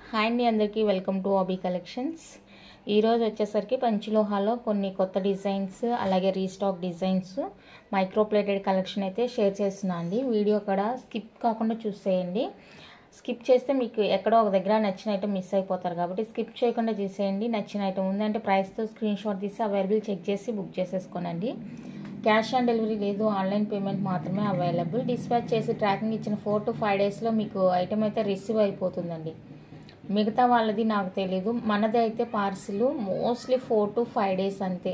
Hi అండి, అందరికీ welcome to ఆబీ collections. ఈరోజు వచ్చేసరికి పంచలోహాలో కొన్ని కొత్త డిజైన్స్, అలాగే రీస్టాక్ డిజైన్స్, మైక్రోప్లేటెడ్ కలెక్షన్ అయితే షేర్ చేస్తున్నా అండి. వీడియో కూడా స్కిప్ కాకుండా చూసేయండి. స్కిప్ చేస్తే మీకు ఎక్కడో ఒక దగ్గర నచ్చిన ఐటమ్ మిస్ అయిపోతారు కాబట్టి స్కిప్ చేయకుండా చూసేయండి. నచ్చిన ఐటమ్ ఉందంటే ప్రైస్తో స్క్రీన్ షాట్ తీసి అవైలబుల్ చెక్ చేసి బుక్ చేసేసుకోనండి. క్యాష్ ఆన్ డెలివరీ లేదు, ఆన్లైన్ పేమెంట్ మాత్రమే అవైలబుల్. డిస్పాచ్ చేసి ట్రాకింగ్ ఇచ్చిన 4 to 5 డేస్లో మీకు ఐటమ్ అయితే రిసీవ్ అయిపోతుందండి. మిగతా వాళ్ళది నాకు తెలీదు, మనది అయితే పార్సిల్ మోస్ట్లీ 4 to 5 డేస్ అంతే.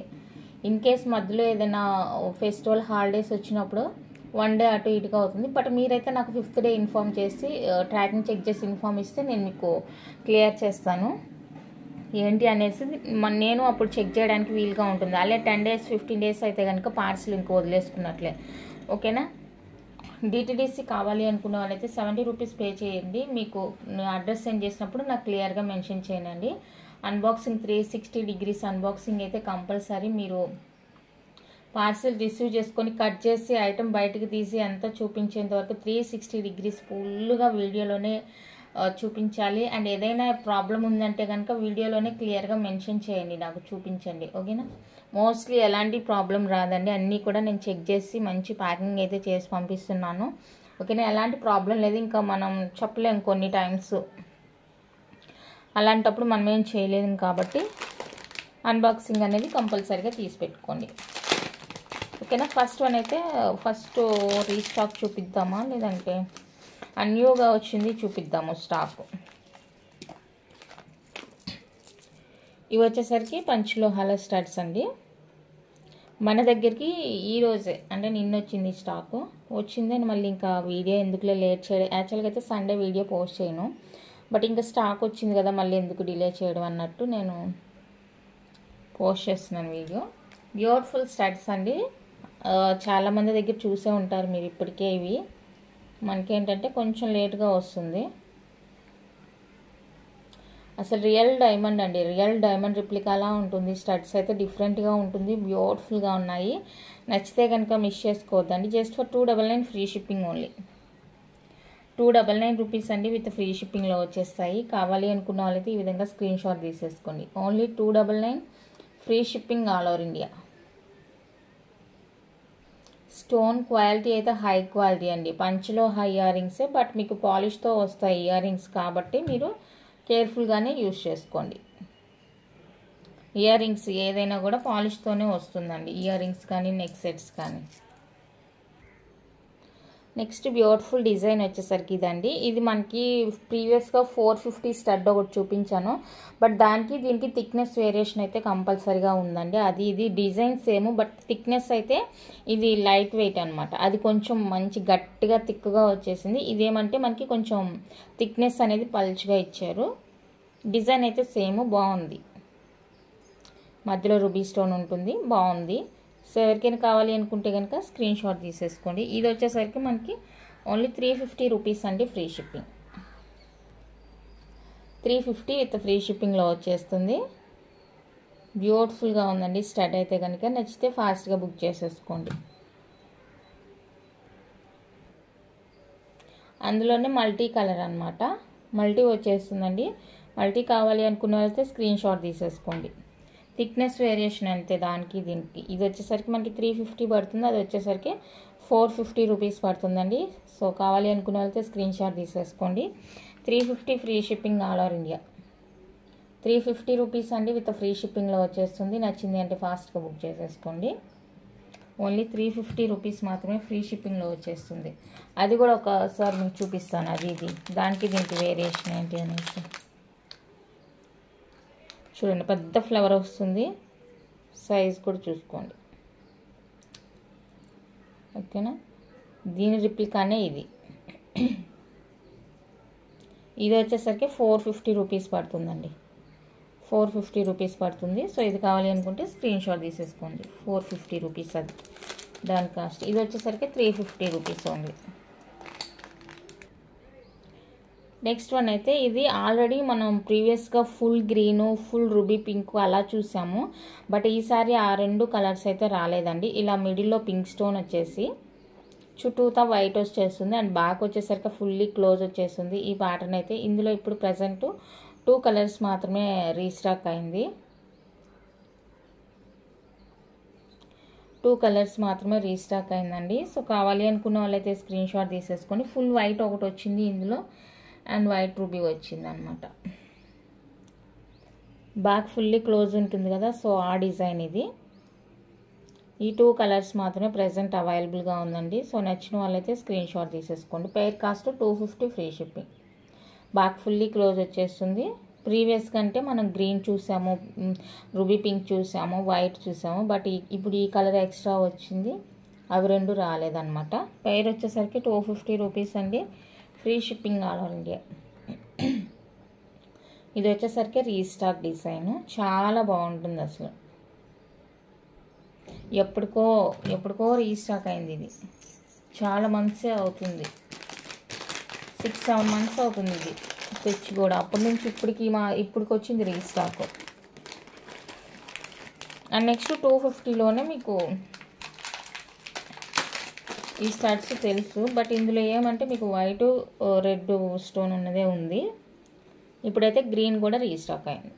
ఇన్ కేస్ మధ్యలో ఏదైనా ఫెస్టివల్ హాలిడేస్ వచ్చినప్పుడు 1 డే అటు ఇటుగా అవుతుంది. బట్ మీరైతే నాకు 5th డే ఇన్ఫామ్ చేసి ట్రాకింగ్ చెక్ చేసి ఇన్ఫామ్ ఇస్తే నేను మీకు క్లియర్ చేస్తాను ఏంటి అనేసి. నేను అప్పుడు చెక్ చేయడానికి వీలుగా ఉంటుంది. అలాగే 10 days 15 డేస్ అయితే కనుక పార్సిల్ ఇంకో వదిలేసుకున్నట్లే. ఓకేనా. డిటిడిసి కావాలి అనుకున్న వాళ్ళైతే 70 రూపీస్ పే చేయండి. మీకు అడ్రస్ సెండ్ చేసినప్పుడు నాకు క్లియర్గా మెన్షన్ చేయండి. అన్బాక్సింగ్ 360 degrees అన్బాక్సింగ్ అయితే కంపల్సరీ. మీరు పార్సిల్ రిసీవ్ చేసుకొని కట్ చేసి ఐటమ్ బయటకు తీసి అంతా చూపించేంత వరకు 360 degrees ఫుల్గా వీడియోలోనే చూపించాలి. అండ్ ఏదైనా ప్రాబ్లం ఉందంటే కనుక వీడియోలోనే క్లియర్గా మెన్షన్ చేయండి, నాకు చూపించండి. ఓకేనా. మోస్ట్లీ ఎలాంటి ప్రాబ్లం రాదండి, అన్నీ కూడా నేను చెక్ చేసి మంచి ప్యాకింగ్ అయితే చేసి పంపిస్తున్నాను. ఓకేనా. ఎలాంటి ప్రాబ్లం లేదు. ఇంకా మనం చెప్పలేం కొన్ని టైమ్స్, అలాంటప్పుడు మనం ఏం చేయలేము కాబట్టి అన్బాక్సింగ్ అనేది కంపల్సరీగా తీసి పెట్టుకోండి. ఓకేనా. ఫస్ట్ వన్ అయితే ఫస్ట్ రీస్టాక్ చూపిద్దామా, లేదంటే న్యూగా వచ్చింది చూపిద్దాము స్టాక్. ఇవి వచ్చేసరికి పంచలోహాల స్టడ్స్ అండి. మన దగ్గరికి ఈరోజే అంటే నిన్న వచ్చింది స్టాక్. వచ్చిందని మళ్ళీ ఇంకా వీడియో ఎందుకులే లేట్ చేయడం. యాక్చువల్గా అయితే సండే వీడియో పోస్ట్ చేయను, బట్ ఇంకా స్టాక్ వచ్చింది కదా మళ్ళీ ఎందుకు డిలే చేయడం అన్నట్టు నేను పోస్ట్ చేస్తున్నాను వీడియో. బ్యూటిఫుల్ స్టడ్స్ అండి. చాలామంది దగ్గర చూసే ఉంటారు మీరు ఇప్పటికే. ఇవి మనకేంటంటే కొంచెం లేట్గా వస్తుంది. అసలు రియల్ డైమండ్ అండి, రియల్ డైమండ్ రిప్లికాలా ఉంటుంది. స్టడ్స్ అయితే డిఫరెంట్గా ఉంటుంది, బ్యూటిఫుల్గా ఉన్నాయి. నచ్చితే కనుక మిస్ చేసుకోవద్దండి. Just for 299 free shipping only. 299 rupees అండి, విత్ ఫ్రీ షిప్పింగ్లో వచ్చేస్తాయి. కావాలి అనుకున్న వాళ్ళైతే ఈ విధంగా స్క్రీన్ షాట్ తీసేసుకోండి. Only 299 free shipping all over India. Stone quality అయితే హై క్వాలిటీ అండి. పంచలో హై ఇయర్ రింగ్సే, బట్ మీకు పాలిష్తో వస్తాయి ఇయర్ రింగ్స్ కాబట్టి మీరు కేర్ఫుల్గానే యూజ్ చేసుకోండి. ఇయర్ రింగ్స్ ఏదైనా కూడా పాలిష్తోనే వస్తుందండి, ఇయర్ రింగ్స్ కానీ నెక్ సెట్స్ కానీ. నెక్స్ట్ బ్యూటిఫుల్ డిజైన్ వచ్చేసరికి ఇదండి. ఇది మనకి ప్రీవియస్గా 450 స్టడ్ ఒకటి చూపించాను, బట్ దానికి దీనికి థిక్నెస్ వేరియేషన్ అయితే కంపల్సరీగా ఉందండి. ఇది డిజైన్ సేమ్, బట్ థిక్నెస్ అయితే ఇది లైట్ వెయిట్ అనమాట. అది కొంచెం మంచి గట్టిగా థిక్గా వచ్చేసింది. ఇదేమంటే మనకి కొంచెం థిక్నెస్ అనేది పల్చగా ఇచ్చారు. డిజైన్ అయితే సేమ్, బాగుంది. మధ్యలో రూబీ స్టోన్ ఉంటుంది, బాగుంది. సో ఎవరికైనా కావాలి అనుకుంటే కనుక స్క్రీన్ షాట్ తీసేసుకోండి. ఇది వచ్చేసరికి మనకి ఓన్లీ 350 రూపీస్ అండి, ఫ్రీ షిప్పింగ్. 350 విత్ ఫ్రీ షిప్పింగ్లో వచ్చేస్తుంది. బ్యూటిఫుల్గా ఉందండి స్టడ్ అయితే కనుక. నచ్చితే ఫాస్ట్గా బుక్ చేసేసుకోండి. అందులోనే మల్టీ కలర్ అనమాట, మల్టీ వచ్చేస్తుందండి. మల్టీ కావాలి అనుకున్న వాళ్ళైతే స్క్రీన్ షాట్ తీసేసుకోండి. థిక్నెస్ వేరియేషన్ అంతే దానికి దీనికి. ఇది వచ్చేసరికి మనకి 350 పడుతుంది, అది వచ్చేసరికి 450 రూపీస్ పడుతుందండి. సో కావాలి అనుకున్న వాళ్ళైతే స్క్రీన్ షాట్ తీసేసుకోండి. 350 free shipping all over India. 350 rupees అండి, విత్ ఫ్రీ షిప్పింగ్లో వచ్చేస్తుంది. నచ్చింది అంటే ఫాస్ట్గా బుక్ చేసేసుకోండి. ఓన్లీ 350 రూపీస్ మాత్రమే ఫ్రీ షిప్పింగ్లో వచ్చేస్తుంది. అది కూడా ఒకసారి మీకు చూపిస్తాను, ఇది దానికి దీనికి వేరియేషన్ ఏంటి అనేసి. చూడండి, పెద్ద ఫ్లవర్ వస్తుంది, సైజ్ కూడా చూసుకోండి. ఓకేనా. దీని రిప్లికానే ఇది. ఇది వచ్చేసరికి 450 రూపీస్ పడుతుందండి, 450 రూపీస్ పడుతుంది. సో ఇది కావాలి అనుకుంటే స్క్రీన్ షాట్ తీసేసుకోండి. 450 రూపీస్ అది దాని కాస్ట్. ఇది వచ్చేసరికి 350 రూపీస్ ఓన్లీ. నెక్స్ట్ వన్ అయితే ఇది ఆల్రెడీ మనం ప్రీవియస్గా full green, full ruby pink అలా చూసాము, బట్ ఈసారి ఆ 2 కలర్స్ అయితే రాలేదండి. ఇలా మిడిల్లో పింక్ స్టోన్ వచ్చేసి చుట్టూతా వైట్ వచ్చేస్తుంది అండ్ బ్యాక్ వచ్చేసరికి ఫుల్లీ క్లోజ్ వచ్చేస్తుంది ఈ ప్యాటర్న్ అయితే. ఇందులో ఇప్పుడు ప్రజెంట్ 2 కలర్స్ మాత్రమే రీస్టాక్ అయింది. 2 కలర్స్ మాత్రమే రీస్టాక్ అయిందండి. సో కావాలి అనుకున్న వాళ్ళైతే స్క్రీన్ షాట్ తీసేసుకోండి. ఫుల్ వైట్ ఒకటి వచ్చింది ఇందులో అండ్ వైట్ రూబీ వచ్చింది అనమాట. బ్యాక్ ఫుల్లీ క్లోజ్ ఉంటుంది కదా, సో ఆ డిజైన్ ఇది. ఈ 2 కలర్స్ మాత్రమే ప్రజెంట్ అవైలబుల్గా ఉందండి. సో నచ్చిన వాళ్ళైతే స్క్రీన్ షాట్ తీసేసుకోండి. Pair cost 250 free shipping. Back fully close వచ్చేస్తుంది. ప్రీవియస్ కంటే మనం గ్రీన్ చూసాము, రూబీ పింక్ చూసాము, వైట్ చూసాము, బట్ ఇప్పుడు ఈ కలర్ ఎక్స్ట్రా వచ్చింది, అవి 2 రాలేదన్నమాట. పెయిర్ వచ్చేసరికి 250 రూపీస్ అండి, free shipping all over India. ఇది వచ్చేసరికి రీస్టాక్ డిజైన్, చాలా బాగుంటుంది అసలు. ఎప్పటికో రీస్టాక్ అయింది ఇది. చాలా మంత్సే అవుతుంది, 6-7 మంత్స్ అవుతుంది ఇది తెచ్చి కూడా. అప్పటి నుంచి ఇప్పటికి వచ్చింది రీస్టాక్. అండ్ నెక్స్ట్ 250లోనే మీకు ఈ స్టడ్స్ తెలుసు, బట్ ఇందులో ఏమంటే మీకు వైట్ రెడ్ స్టోన్ ఉన్నదే ఉంది. ఇప్పుడైతే గ్రీన్ కూడా రీస్టాక్ అయింది.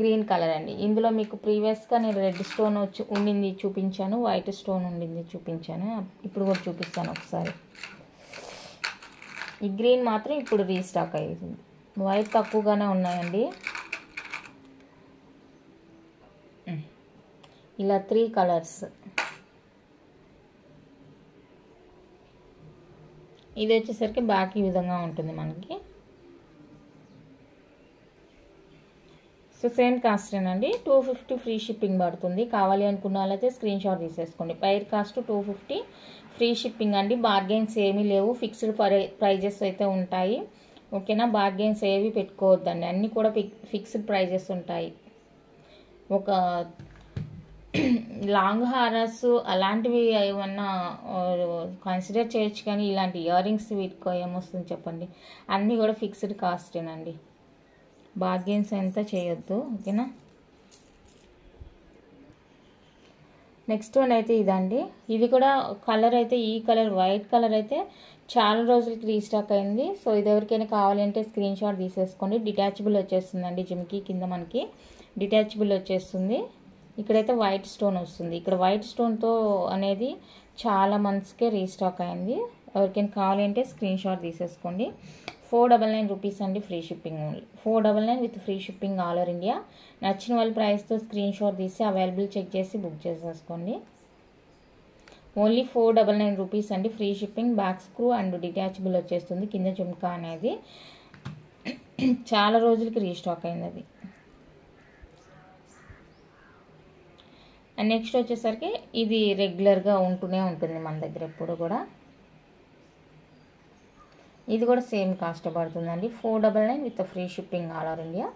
గ్రీన్ కలర్ అండి. ఇందులో మీకు ప్రీవియస్గా నేను రెడ్ స్టోన్ ఉండింది చూపించాను, వైట్ స్టోన్ ఉండింది చూపించాను. ఇప్పుడు కూడా చూపిస్తాను ఒకసారి. ఈ గ్రీన్ మాత్రం ఇప్పుడు రీస్టాక్ అయ్యింది. వైట్ తక్కువగానే ఉన్నాయండి. ఇలా 3 కలర్స్. ఇది వచ్చేసరికి బ్యాక్ ఈ విధంగా ఉంటుంది మనకి. సో సేమ్ కాస్టేనండి, 250 ఫ్రీ షిప్పింగ్ పడుతుంది. కావాలి అనుకున్న వాళ్ళైతే స్క్రీన్ షాట్ తీసేసుకోండి. పైర్ కాస్ట్ 250 ఫ్రీ షిప్పింగ్ అండి. బార్గెన్స్ ఏమీ లేవు, ఫిక్స్డ్ ప్రైజెస్ అయితే ఉంటాయి. ఓకేనా, బార్గెన్స్ ఏవి పెట్టుకోవద్దండి, అన్నీ కూడా ఫిక్స్డ్ ప్రైజెస్ ఉంటాయి. ఒక లాంగ్ హారస్ అలాంటివి ఏమన్నా కన్సిడర్ చేయొచ్చు, కానీ ఇలాంటి ఇయర్ రింగ్స్ వీటికో ఏమొస్తుంది చెప్పండి, అన్నీ కూడా ఫిక్స్డ్ కాస్టేనండి, బార్గెన్స్ ఎంత చేయొద్దు. ఓకేనా, నెక్స్ట్ వన్ అయితే ఇదండి. ఇది కూడా కలర్ అయితే ఈ కలర్ వైట్ కలర్ అయితే చాలా రోజులకి రీస్టాక్ అయింది. సో ఇది ఎవరికైనా కావాలంటే స్క్రీన్ షాట్ తీసేసుకోండి. డిటాచబుల్ వచ్చేస్తుందండి, జిమ్కి కింద మనకి డిటాచబుల్ వచ్చేస్తుంది. ఇక్కడైతే వైట్ స్టోన్ వస్తుంది. ఇక్కడ వైట్ స్టోన్తో అనేది చాలా మంత్స్కే రీస్టాక్ అయింది. ఎవరికైనా కావాలంటే స్క్రీన్ షాట్ తీసేసుకోండి. 499 రూపీస్ అండి, free shipping only. 499 with free shipping all over India. నచ్చిన వాళ్ళ ప్రైస్తో స్క్రీన్ షాట్ తీసి అవైలబుల్ చెక్ చేసి బుక్ చేసేసుకోండి. ఓన్లీ 499 రూపీస్ అండి, free shipping. Back screw and detachable వచ్చేస్తుంది. కింద జుమ్కా అనేది చాలా రోజులకి రీస్టాక్ అయింది అది. అండ్ నెక్స్ట్ వచ్చేసరికి ఇది రెగ్యులర్గా ఉంటూనే ఉంటుంది మన దగ్గర ఎప్పుడు కూడా. ఇది కూడా సేమ్ కాస్ట్ పడుతుందండి, 499 with free shipping all over India.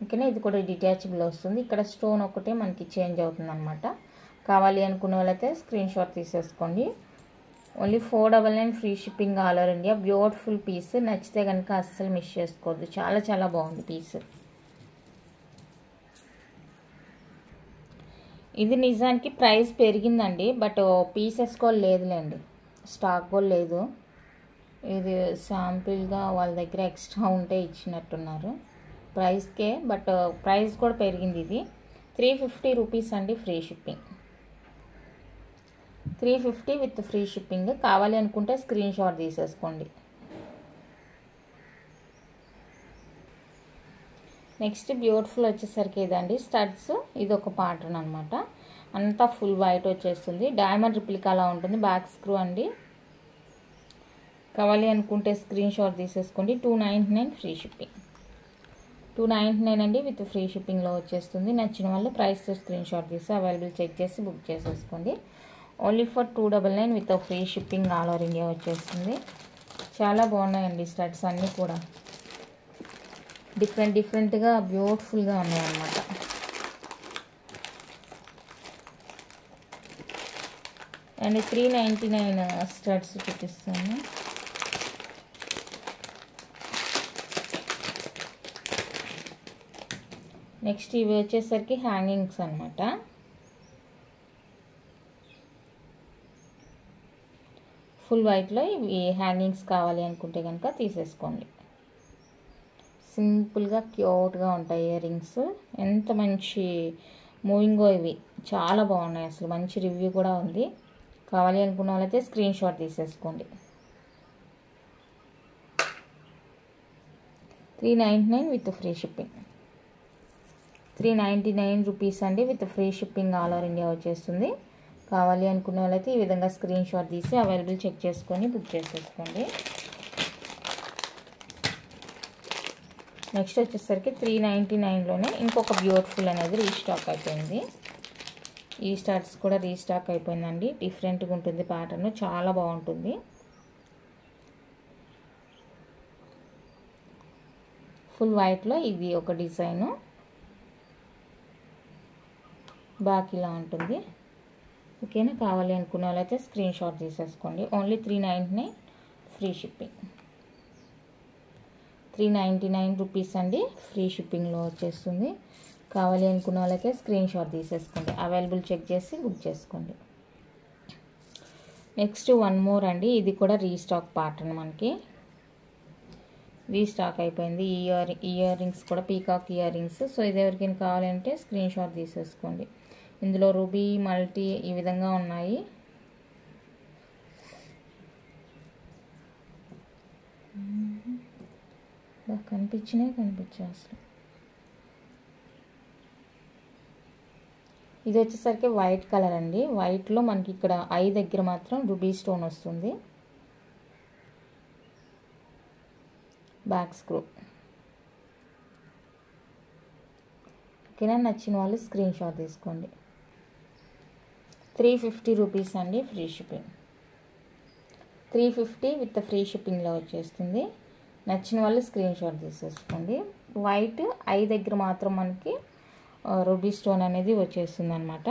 ఓకేనా, ఇది కూడా డిటాచబుల్ వస్తుంది. ఇక్కడ స్టోన్ ఒకటే మనకి చేంజ్ అవుతుంది అనమాట. కావాలి అనుకున్న వాళ్ళైతే స్క్రీన్ షాట్ తీసేసుకోండి. Only 499 free shipping all over India. Beautiful piece, నచ్చితే కనుక అస్సలు మిస్ చేసుకోవద్దు, చాలా చాలా బాగుంది పీస్. ఇది నిజానికి ప్రైస్ పెరిగిందండి, బట్ పీసెస్ కూడా లేదులేండి, స్టాక్ కూడా లేదు. ఇది శాంపిల్గా వాళ్ళ దగ్గర ఎక్స్ట్రా ఉంటే ఇచ్చినట్టున్నారు ప్రైస్కే, బట్ ప్రైస్ కూడా పెరిగింది. ఇది 350 రూపీస్ అండి, free shipping. 350 with free shipping. కావాలి అనుకుంటే స్క్రీన్ షాట్ తీసేసుకోండి. నెక్స్ట్ బ్యూటిఫుల్ వచ్చేసరికి ఇదండి స్టడ్స్. ఇది ఒక ప్యాటర్న్ అనమాట, అంతా ఫుల్ వైట్ వచ్చేస్తుంది. డైమండ్ రిప్లికాలా ఉంటుంది. బ్యాక్ స్క్రూ అండి. కావాలి అనుకుంటే స్క్రీన్ షాట్ తీసేసుకోండి. 299 ఫ్రీ షిప్పింగ్. 299 అండి, విత్ ఫ్రీ షిప్పింగ్లో వచ్చేస్తుంది. నచ్చిన వాళ్ళు ప్రైస్తో స్క్రీన్ షాట్ తీసి అవైలబుల్ చెక్ చేసి బుక్ చేసేసుకోండి. Only for 299 with free shipping all over India వచ్చేస్తుంది. చాలా బాగున్నాయండి స్టడ్స్ అన్నీ కూడా, డిఫరెంట్గా బ్యూటిఫుల్గా ఉన్నాయన్నమాట. అండ్ 399 స్టడ్స్ చూపిస్తాను. నెక్స్ట్ ఇవి వచ్చేసరికి హ్యాంగింగ్స్ అనమాట. ఫుల్ వైట్లో ఇవి హ్యాంగింగ్స్ కావాలి అనుకుంటే కనుక తీసేసుకోండి. సింపుల్గా క్యూట్గా ఉంటాయి ఇయర్ రింగ్స్. ఎంత మంచి మూవింగో, ఇవి చాలా బాగున్నాయి, అసలు మంచి రివ్యూ కూడా ఉంది. కావాలి అనుకున్న వాళ్ళైతే స్క్రీన్ షాట్ తీసేసుకోండి. 399 విత్ ఫ్రీ షిప్పింగ్. 399 రూపీస్ అండి, with free shipping all over India వచ్చేస్తుంది. కావాలి అనుకున్న వాళ్ళైతే ఈ విధంగా స్క్రీన్ షాట్ తీసి అవైలబుల్ చెక్ చేసుకొని బుక్ చేసేసుకోండి. నెక్స్ట్ వచ్చేసరికి 399లోనే ఇంకొక బ్యూటిఫుల్ అనేది రీస్టాక్ అయిపోయింది. ఈ స్టార్ట్స్ కూడా రీస్టాక్ అయిపోయిందండి. డిఫరెంట్గా ఉంటుంది ప్యాటర్న్, చాలా బాగుంటుంది. ఫుల్ వైట్లో ఇది ఒక డిజైను, బ్యాక్ ఇలా ఉంటుంది. ఓకేనా, కావాలి అనుకున్న వాళ్ళైతే స్క్రీన్ షాట్ తీసేసుకోండి. Only 399 free shipping. 399 రూపీస్ అండి, ఫ్రీ షిప్పింగ్లో వచ్చేస్తుంది. కావాలి అనుకున్న వాళ్ళకే స్క్రీన్ షాట్ తీసేసుకోండి, అవైలబుల్ చెక్ చేసి బుక్ చేసుకోండి. నెక్స్ట్ వన్ మోర్ అండి, ఇది కూడా రీస్టాక్ ప్యాటర్న్, మనకి రీస్టాక్ అయిపోయింది. ఇయర్ రింగ్స్ కూడా పీకాక్ ఇయర్ రింగ్స్. సో ఇది ఎవరికైనా కావాలంటే స్క్రీన్ షాట్ తీసేసుకోండి. ఇందులో రూబీ, మల్టీ ఈ విధంగా ఉన్నాయి. కనిపించాయి అసలు. ఇది వచ్చేసరికి వైట్ కలర్ అండి. వైట్లో మనకి ఇక్కడ ఐ దగ్గర మాత్రం రూబీ స్టోన్ వస్తుంది. Back screw. ఓకేనా, నచ్చిన వాళ్ళు స్క్రీన్ షాట్ తీసుకోండి. 350 రూపీస్ అండి, ఫ్రీ షిప్పింగ్. 350 విత్ ఫ్రీ షిప్పింగ్లో వచ్చేస్తుంది. నచ్చిన వాళ్ళు స్క్రీన్ షాట్ తీసేసుకోండి. వైట్ ఐ దగ్గర మాత్రం మనకి రూబీ స్టోన్ అనేది వచ్చేస్తుంది అనమాట.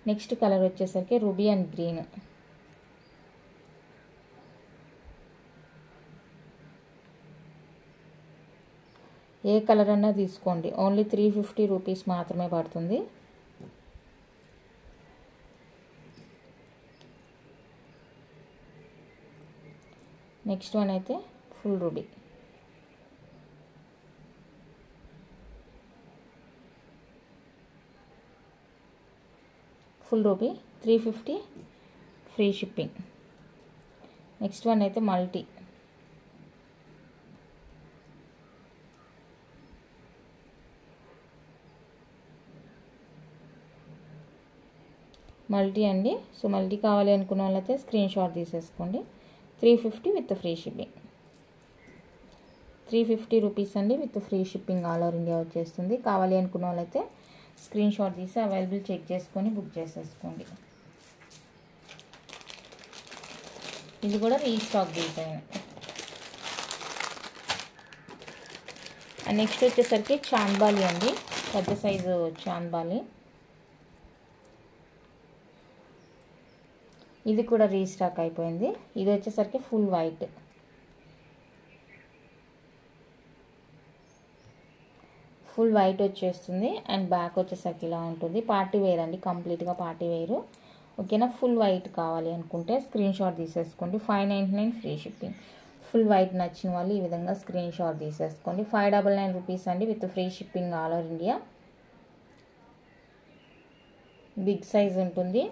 నెక్స్ట్ కలర్ వచ్చేసరికి ruby and green. A colour అన్నా తీసుకోండి, ఓన్లీ 350 రూపీస్ మాత్రమే పడుతుంది. నెక్స్ట్ వన్ అయితే full ruby. Full ruby 350 free shipping. Next one అయితే మల్టీ. మల్టీ అండి. సో మల్టీ కావాలి అనుకున్న వాళ్ళైతే స్క్రీన్ షాట్ తీసేసుకోండి. 350 విత్ ఫ్రీ షిప్పింగ్. 350 రూపీస్ అండి, with free shipping all over India వచ్చేస్తుంది. కావాలి అనుకున్న వాళ్ళైతే స్క్రీన్ షాట్ తీసి అవైలబుల్ చెక్ చేసుకొని బుక్ చేసేసుకోండి. ఇది కూడా రీస్టాక్ డిజైన్. నెక్స్ట్ వచ్చేసరికి చాంద్బాలి అండి, పెద్ద సైజు చాంద్బాలి. ఇది కూడా రీస్టాక్ అయిపోయింది. ఇది వచ్చేసరికి ఫుల్ వైట్. ఫుల్ వైట్ వచ్చేస్తుంది అండ్ బ్యాక్ వచ్చేసరికి ఇలా ఉంటుంది. పార్టీ వేర్ అండి, కంప్లీట్గా పార్టీ వేరు. ఓకేనా, ఫుల్ వైట్ కావాలి అనుకుంటే స్క్రీన్ షాట్ తీసేసుకోండి. 599 ఫ్రీ షిప్పింగ్. ఫుల్ వైట్ నచ్చిన వాళ్ళు ఈ విధంగా స్క్రీన్ షాట్ తీసేసుకోండి. 599 రూపీస్ అండి, with free shipping all over India. Big size ఉంటుంది,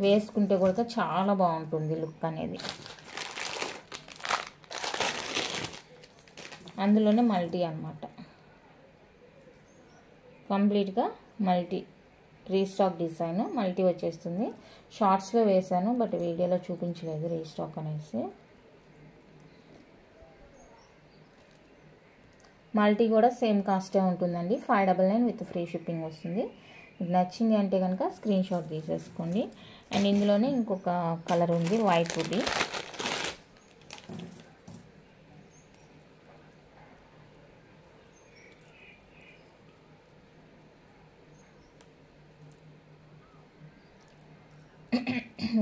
వేసుకుంటే కూడా చాలా బాగుంటుంది లుక్ అనేది. అందులోనే మల్టీ అన్నమాట, కంప్లీట్గా మల్టీ రీస్టాక్ డిజైన్. మల్టీ వచ్చేస్తుంది. షార్ట్స్లో వేసాను బట్ వీడియోలో చూపించలేదు రీస్టాక్ అనేసి. మల్టీ కూడా సేమ్ కాస్టే ఉంటుందండి. 599 విత్ ఫ్రీ షిప్పింగ్ వస్తుంది. మీకు నచ్చింది అంటే కనుక స్క్రీన్ షాట్ తీసేసుకోండి. అండ్ ఇందులోనే ఇంకొక కలర్ ఉంది, వైట్ రూబీ.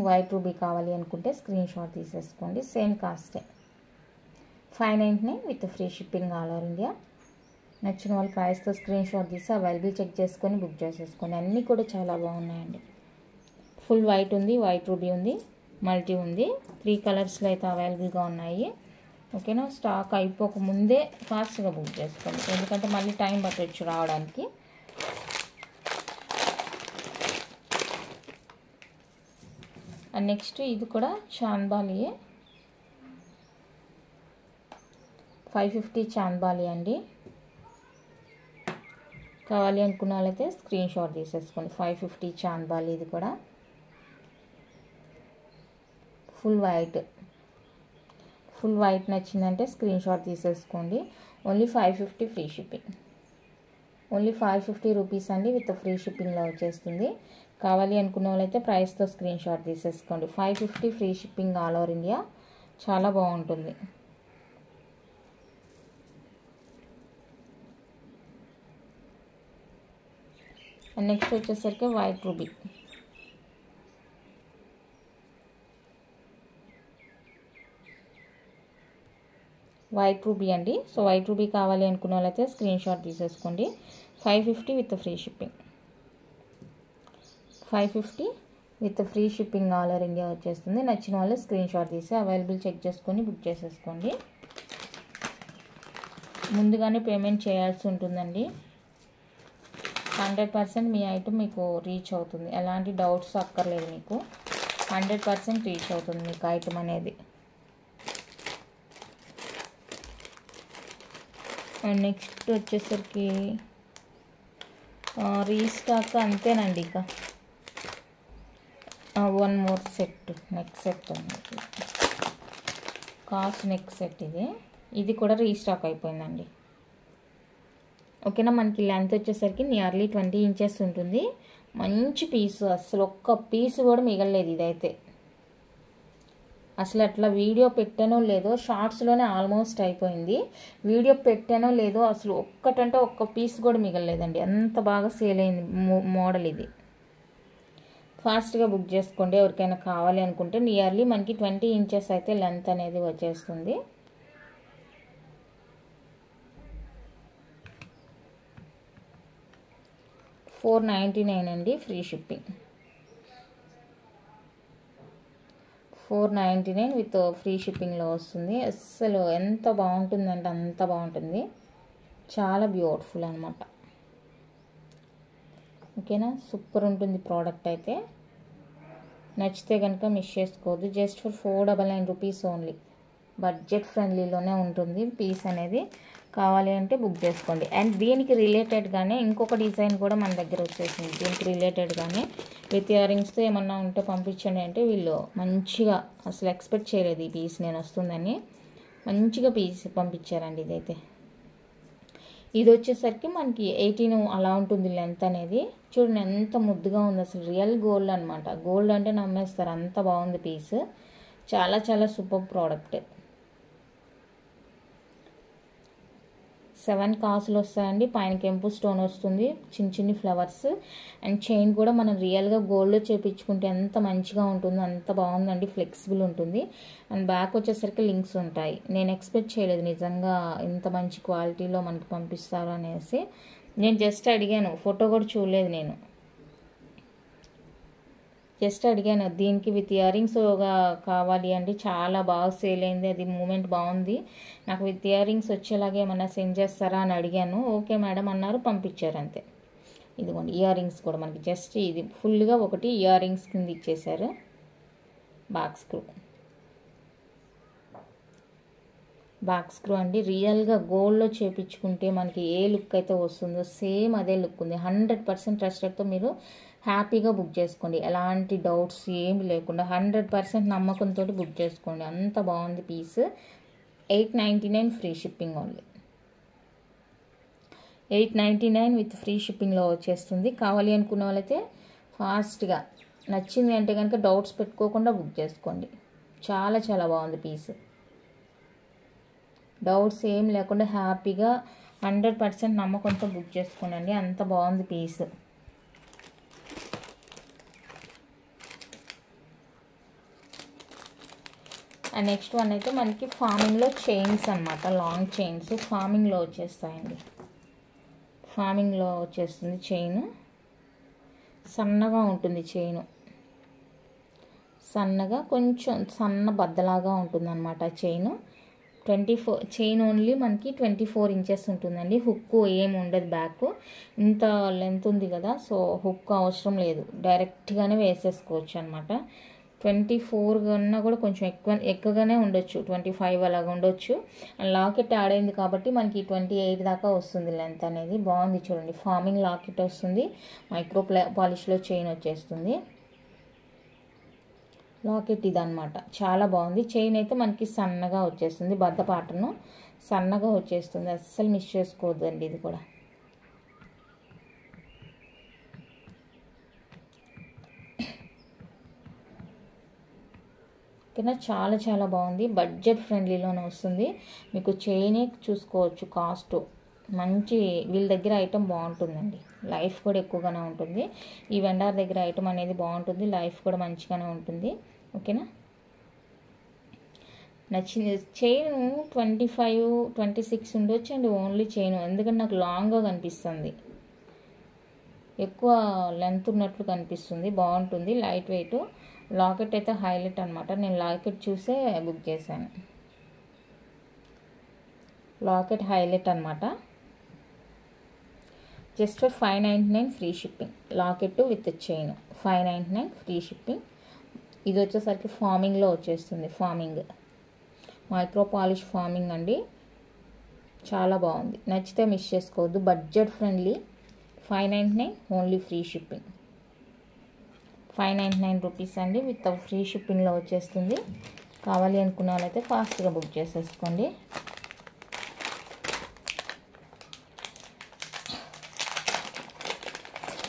వైట్ రూబీ కావాలి అనుకుంటే స్క్రీన్ షాట్ తీసేసుకోండి. సేమ్ కాస్టే 599 with free shipping all over India. నచ్చిన వాళ్ళ ప్రైస్తో స్క్రీన్ షాట్ తీసి అవైలబుల్ చెక్ చేసుకొని బుక్ చేసేసుకోండి. అన్నీ కూడా చాలా బాగున్నాయండి. ఫుల్ వైట్ ఉంది, వైట్ రూబీ ఉంది, మల్టీ ఉంది. 3 కలర్స్లో అయితే అవైలబుల్గా ఉన్నాయి. ఓకేనా, స్టాక్ అయిపోక ముందే ఫాస్ట్గా బుక్ చేసుకోండి, ఎందుకంటే మళ్ళీ టైం పట్టవచ్చు రావడానికి. అండ్ నెక్స్ట్ ఇది కూడా చాంద్బాలియే, 550 చాంద్బాలి అండి. కావాలి అనుకున్న వాళ్ళైతే స్క్రీన్ షాట్ తీసేసుకోండి. 550 చాంద్బాలి, ఇది కూడా ఫుల్ వైట్ నచ్చిందంటే స్క్రీన్ షాట్ తీసేసుకోండి. Only 550 free shipping, only 550 rupees అండి, విత్ ఫ్రీ షిప్పింగ్లో వచ్చేస్తుంది. కావాలి అనుకున్న వాళ్ళైతే ప్రైస్తో స్క్రీన్ షాట్ తీసేసుకోండి. 550 free shipping all over India, చాలా బాగుంటుంది. అండ్ నెక్స్ట్ వచ్చేసరికి వైట్ రూబీ, అండి. సో వైట్ రూబీ కావాలి అనుకున్న వాళ్ళైతే స్క్రీన్ షాట్ తీసేసుకోండి. 550 with free shipping, 550 with free shipping all over India వచ్చేస్తుంది. నచ్చిన వాళ్ళు స్క్రీన్ షాట్ తీసి అవైలబుల్ చెక్ చేసుకొని బుక్ చేసేసుకోండి. ముందుగానే పేమెంట్ చేయాల్సి ఉంటుందండి. 100% మీ ఐటమ్ మీకు రీచ్ అవుతుంది, ఎలాంటి డౌట్స్ అక్కర్లేదు మీకు. 100% రీచ్ అవుతుంది మీకు ఐటమ్ అనేది. అండ్ నెక్స్ట్ వచ్చేసరికి రీస్టాక్ అంతేనండి. ఇక 1 మోర్ సెట్, నెక్ సెట్ అన్నది, కాస్ట్ నెక్ సెట్. ఇది కూడా రీస్టాక్ అయిపోయిందండి. ఓకేనా, మనకి లెంత్ వచ్చేసరికి నియర్లీ 20 ఇంచెస్ ఉంటుంది. మంచి పీసు, అసలు ఒక్క పీసు కూడా మిగలలేదు. ఇదైతే అసలు అట్లా వీడియో పెట్టానో లేదో, షార్ట్స్లోనే ఆల్మోస్ట్ అయిపోయింది. వీడియో పెట్టానో లేదో అసలు ఒక్కటంటే ఒక్క పీస్ కూడా మిగలలేదండి, అంత బాగా సేల్ అయింది మోడల్ ఇది. ఫాస్ట్గా బుక్ చేసుకోండి ఎవరికైనా కావాలి అనుకుంటే. నియర్లీ మనకి 20 ఇంచెస్ అయితే లెంత్ అనేది వచ్చేస్తుంది. $499 అండి, ఫ్రీ షిప్పింగ్. 499 విత్ ఫ్రీ షిప్పింగ్లో వస్తుంది. అస్సలు ఎంత బాగుంటుందంటే అంత బాగుంటుంది, చాలా బ్యూటిఫుల్ అనమాట. ఓకేనా, సూపర్ ఉంటుంది ప్రోడక్ట్ అయితే. నచ్చితే కనుక మిస్ చేసుకోవద్దు. Just for 499 rupees only, budget ఫ్రెండ్లీలోనే ఉంటుంది పీస్ అనేది. కావాలి అంటే బుక్ చేసుకోండి. అండ్ దీనికి రిలేటెడ్గానే ఇంకొక డిజైన్ కూడా మన దగ్గర వచ్చేసింది. దీనికి రిలేటెడ్గానే విత్ ఇయర్ రింగ్స్తో ఏమన్నా ఉంటే పంపించండి అంటే వీళ్ళు మంచిగా, అసలు ఎక్స్పెక్ట్ చేయలేదు ఈ పీస్ నేను వస్తుందని, మంచిగా పీస్ పంపించారండి. ఇదైతే ఇది వచ్చేసరికి మనకి 18 అలా ఉంటుంది లెంత్ అనేది. చూడండి ఎంత ముద్దుగా ఉంది, అసలు రియల్ గోల్డ్ అనమాట. గోల్డ్ అంటే నమ్మేస్తారు, అంత బాగుంది పీస్. చాలా చాలా సూపర్ ప్రోడక్ట్. 7 కాసులు వస్తాయండి. పైన కెంపు స్టోన్ వస్తుంది, చిన్న చిన్ని ఫ్లవర్స్. అండ్ చైన్ కూడా మనం రియల్గా గోల్డ్లో చేపించుకుంటే ఎంత మంచిగా ఉంటుందో అంత బాగుందండి, ఫ్లెక్సిబుల్ ఉంటుంది. అండ్ బ్యాక్ వచ్చేసరికి లింక్స్ ఉంటాయి. నేను ఎక్స్పెక్ట్ చేయలేదు నిజంగా ఇంత మంచి క్వాలిటీలో మనకి పంపిస్తారు అనేసి. నేను జస్ట్ అడిగాను, ఫోటో కూడా చూడలేదు, నేను జస్ట్ అడిగాను. దీనికి విత్ ఇయర్ రింగ్స్ కావాలి అండి, చాలా బాగా సేల్ అయింది, అది మూమెంట్ బాగుంది, నాకు విత్ ఇయర్ రింగ్స్ వచ్చేలాగా ఏమన్నా సెండ్ చేస్తారా అని అడిగాను. ఓకే మేడం అన్నారు, పంపించారు అంతే. ఇదిగోండి ఇయర్ రింగ్స్ కూడా మనకి జస్ట్ ఇది ఫుల్గా ఒకటి ఇయర్ రింగ్స్ కింద ఇచ్చేసారు. బాక్స్ స్క్రూ అండి. రియల్గా గోల్డ్లో చేపించుకుంటే మనకి ఏ లుక్ అయితే వస్తుందో సేమ్ అదే లుక్ ఉంది. 100% ట్రస్టెడ్తో మీరు హ్యాపీగా బుక్ చేసుకోండి, ఎలాంటి డౌట్స్ ఏమి లేకుండా 100% నమ్మకంతో బుక్ చేసుకోండి. అంత బాగుంది piece. 899 free shipping only, 899 with free షిప్పింగ్లో వచ్చేస్తుంది. కావాలి అనుకున్న వాళ్ళైతే ఫాస్ట్గా నచ్చింది అంటే కనుక డౌట్స్ పెట్టుకోకుండా బుక్ చేసుకోండి. చాలా చాలా బాగుంది పీస్, డౌట్స్ ఏం లేకుండా హ్యాపీగా 100% నమ్మకంతో బుక్ చేసుకోండి. అంత బాగుంది పీస్. అండ్ నెక్స్ట్ వన్ అయితే మనకి ఫార్మింగ్లో చైన్స్ అనమాట, లాంగ్ చైన్స్ ఫార్మింగ్లో వచ్చేస్తాయండి. ఫార్మింగ్లో వచ్చేస్తుంది చైన్, సన్నగా ఉంటుంది చైన్. సన్నగా కొంచెం సన్న బద్దలాగా ఉంటుందన్నమాట చైన్. 24 చైన్ ఓన్లీ మనకి 24 ఇంచెస్ ఉంటుందండి. హుక్ ఏమి ఉండదు బ్యాక్. ఇంత లెంత్ ఉంది కదా, సో హుక్ అవసరం లేదు, డైరెక్ట్గానే వేసేసుకోవచ్చు అనమాట. 24 కన్నా కూడా కొంచెం ఎక్కువగానే ఉండొచ్చు, 25 అలాగ ఉండొచ్చు. లాకెట్ యాడ్ అయింది కాబట్టి మనకి 28 దాకా వస్తుంది లెంత్ అనేది. బాగుంది చూడండి, ఫార్మింగ్ లాకెట్ వస్తుంది, మైక్రో పాలిష్లో చైన్ వచ్చేస్తుంది. లాకెట్ ఇదన్నమాట, చాలా బాగుంది. చైన్ అయితే మనకి సన్నగా వచ్చేస్తుంది, బద్ద పాటను సన్నగా వచ్చేస్తుంది, అస్సలు మిస్ చేసుకోవద్దండి ఇది కూడా. ఓకేనా, చాలా చాలా బాగుంది. బడ్జెట్ ఫ్రెండ్లీలోనే వస్తుంది. మీకు చైనే చూసుకోవచ్చు, కాస్ట్ మంచి, వీళ్ళ దగ్గర ఐటమ్ బాగుంటుందండి, లైఫ్ కూడా ఎక్కువగానే ఉంటుంది. ఈ వెండర్ దగ్గర ఐటమ్ అనేది బాగుంటుంది, లైఫ్ కూడా మంచిగానే ఉంటుంది. ఓకేనా, నచ్చింది. చైన్ 25, 26 ఉండొచ్చు అండి ఓన్లీ చైన్, ఎందుకంటే నాకు లాంగ్గా కనిపిస్తుంది, ఎక్కువ లెంత్ ఉన్నట్లు కనిపిస్తుంది. బాగుంటుంది, లైట్ వెయిట్. లాకెట్ అయితే హైలైట్ అనమాట. నేను లాకెట్ చూసే బుక్ చేశాను. లాకెట్ హైలైట్ అనమాట. Just for 599 free shipping. Locket with chain 599 free shipping. ఇది వచ్చేసరికి ఫార్మింగ్లో వచ్చేస్తుంది, ఫార్మింగ్ మైక్రో పాలిష్ ఫార్మింగ్ అండి, చాలా బాగుంది. నచ్చితే మిస్ చేసుకోవద్దు, budget friendly. 599 only free shipping. 599 rupees అండి, విత్ ఫ్రీ షిప్పింగ్లో వచ్చేస్తుంది. కావాలి అనుకున్న వాళ్ళైతే ఫాస్ట్గా బుక్ చేసేసుకోండి.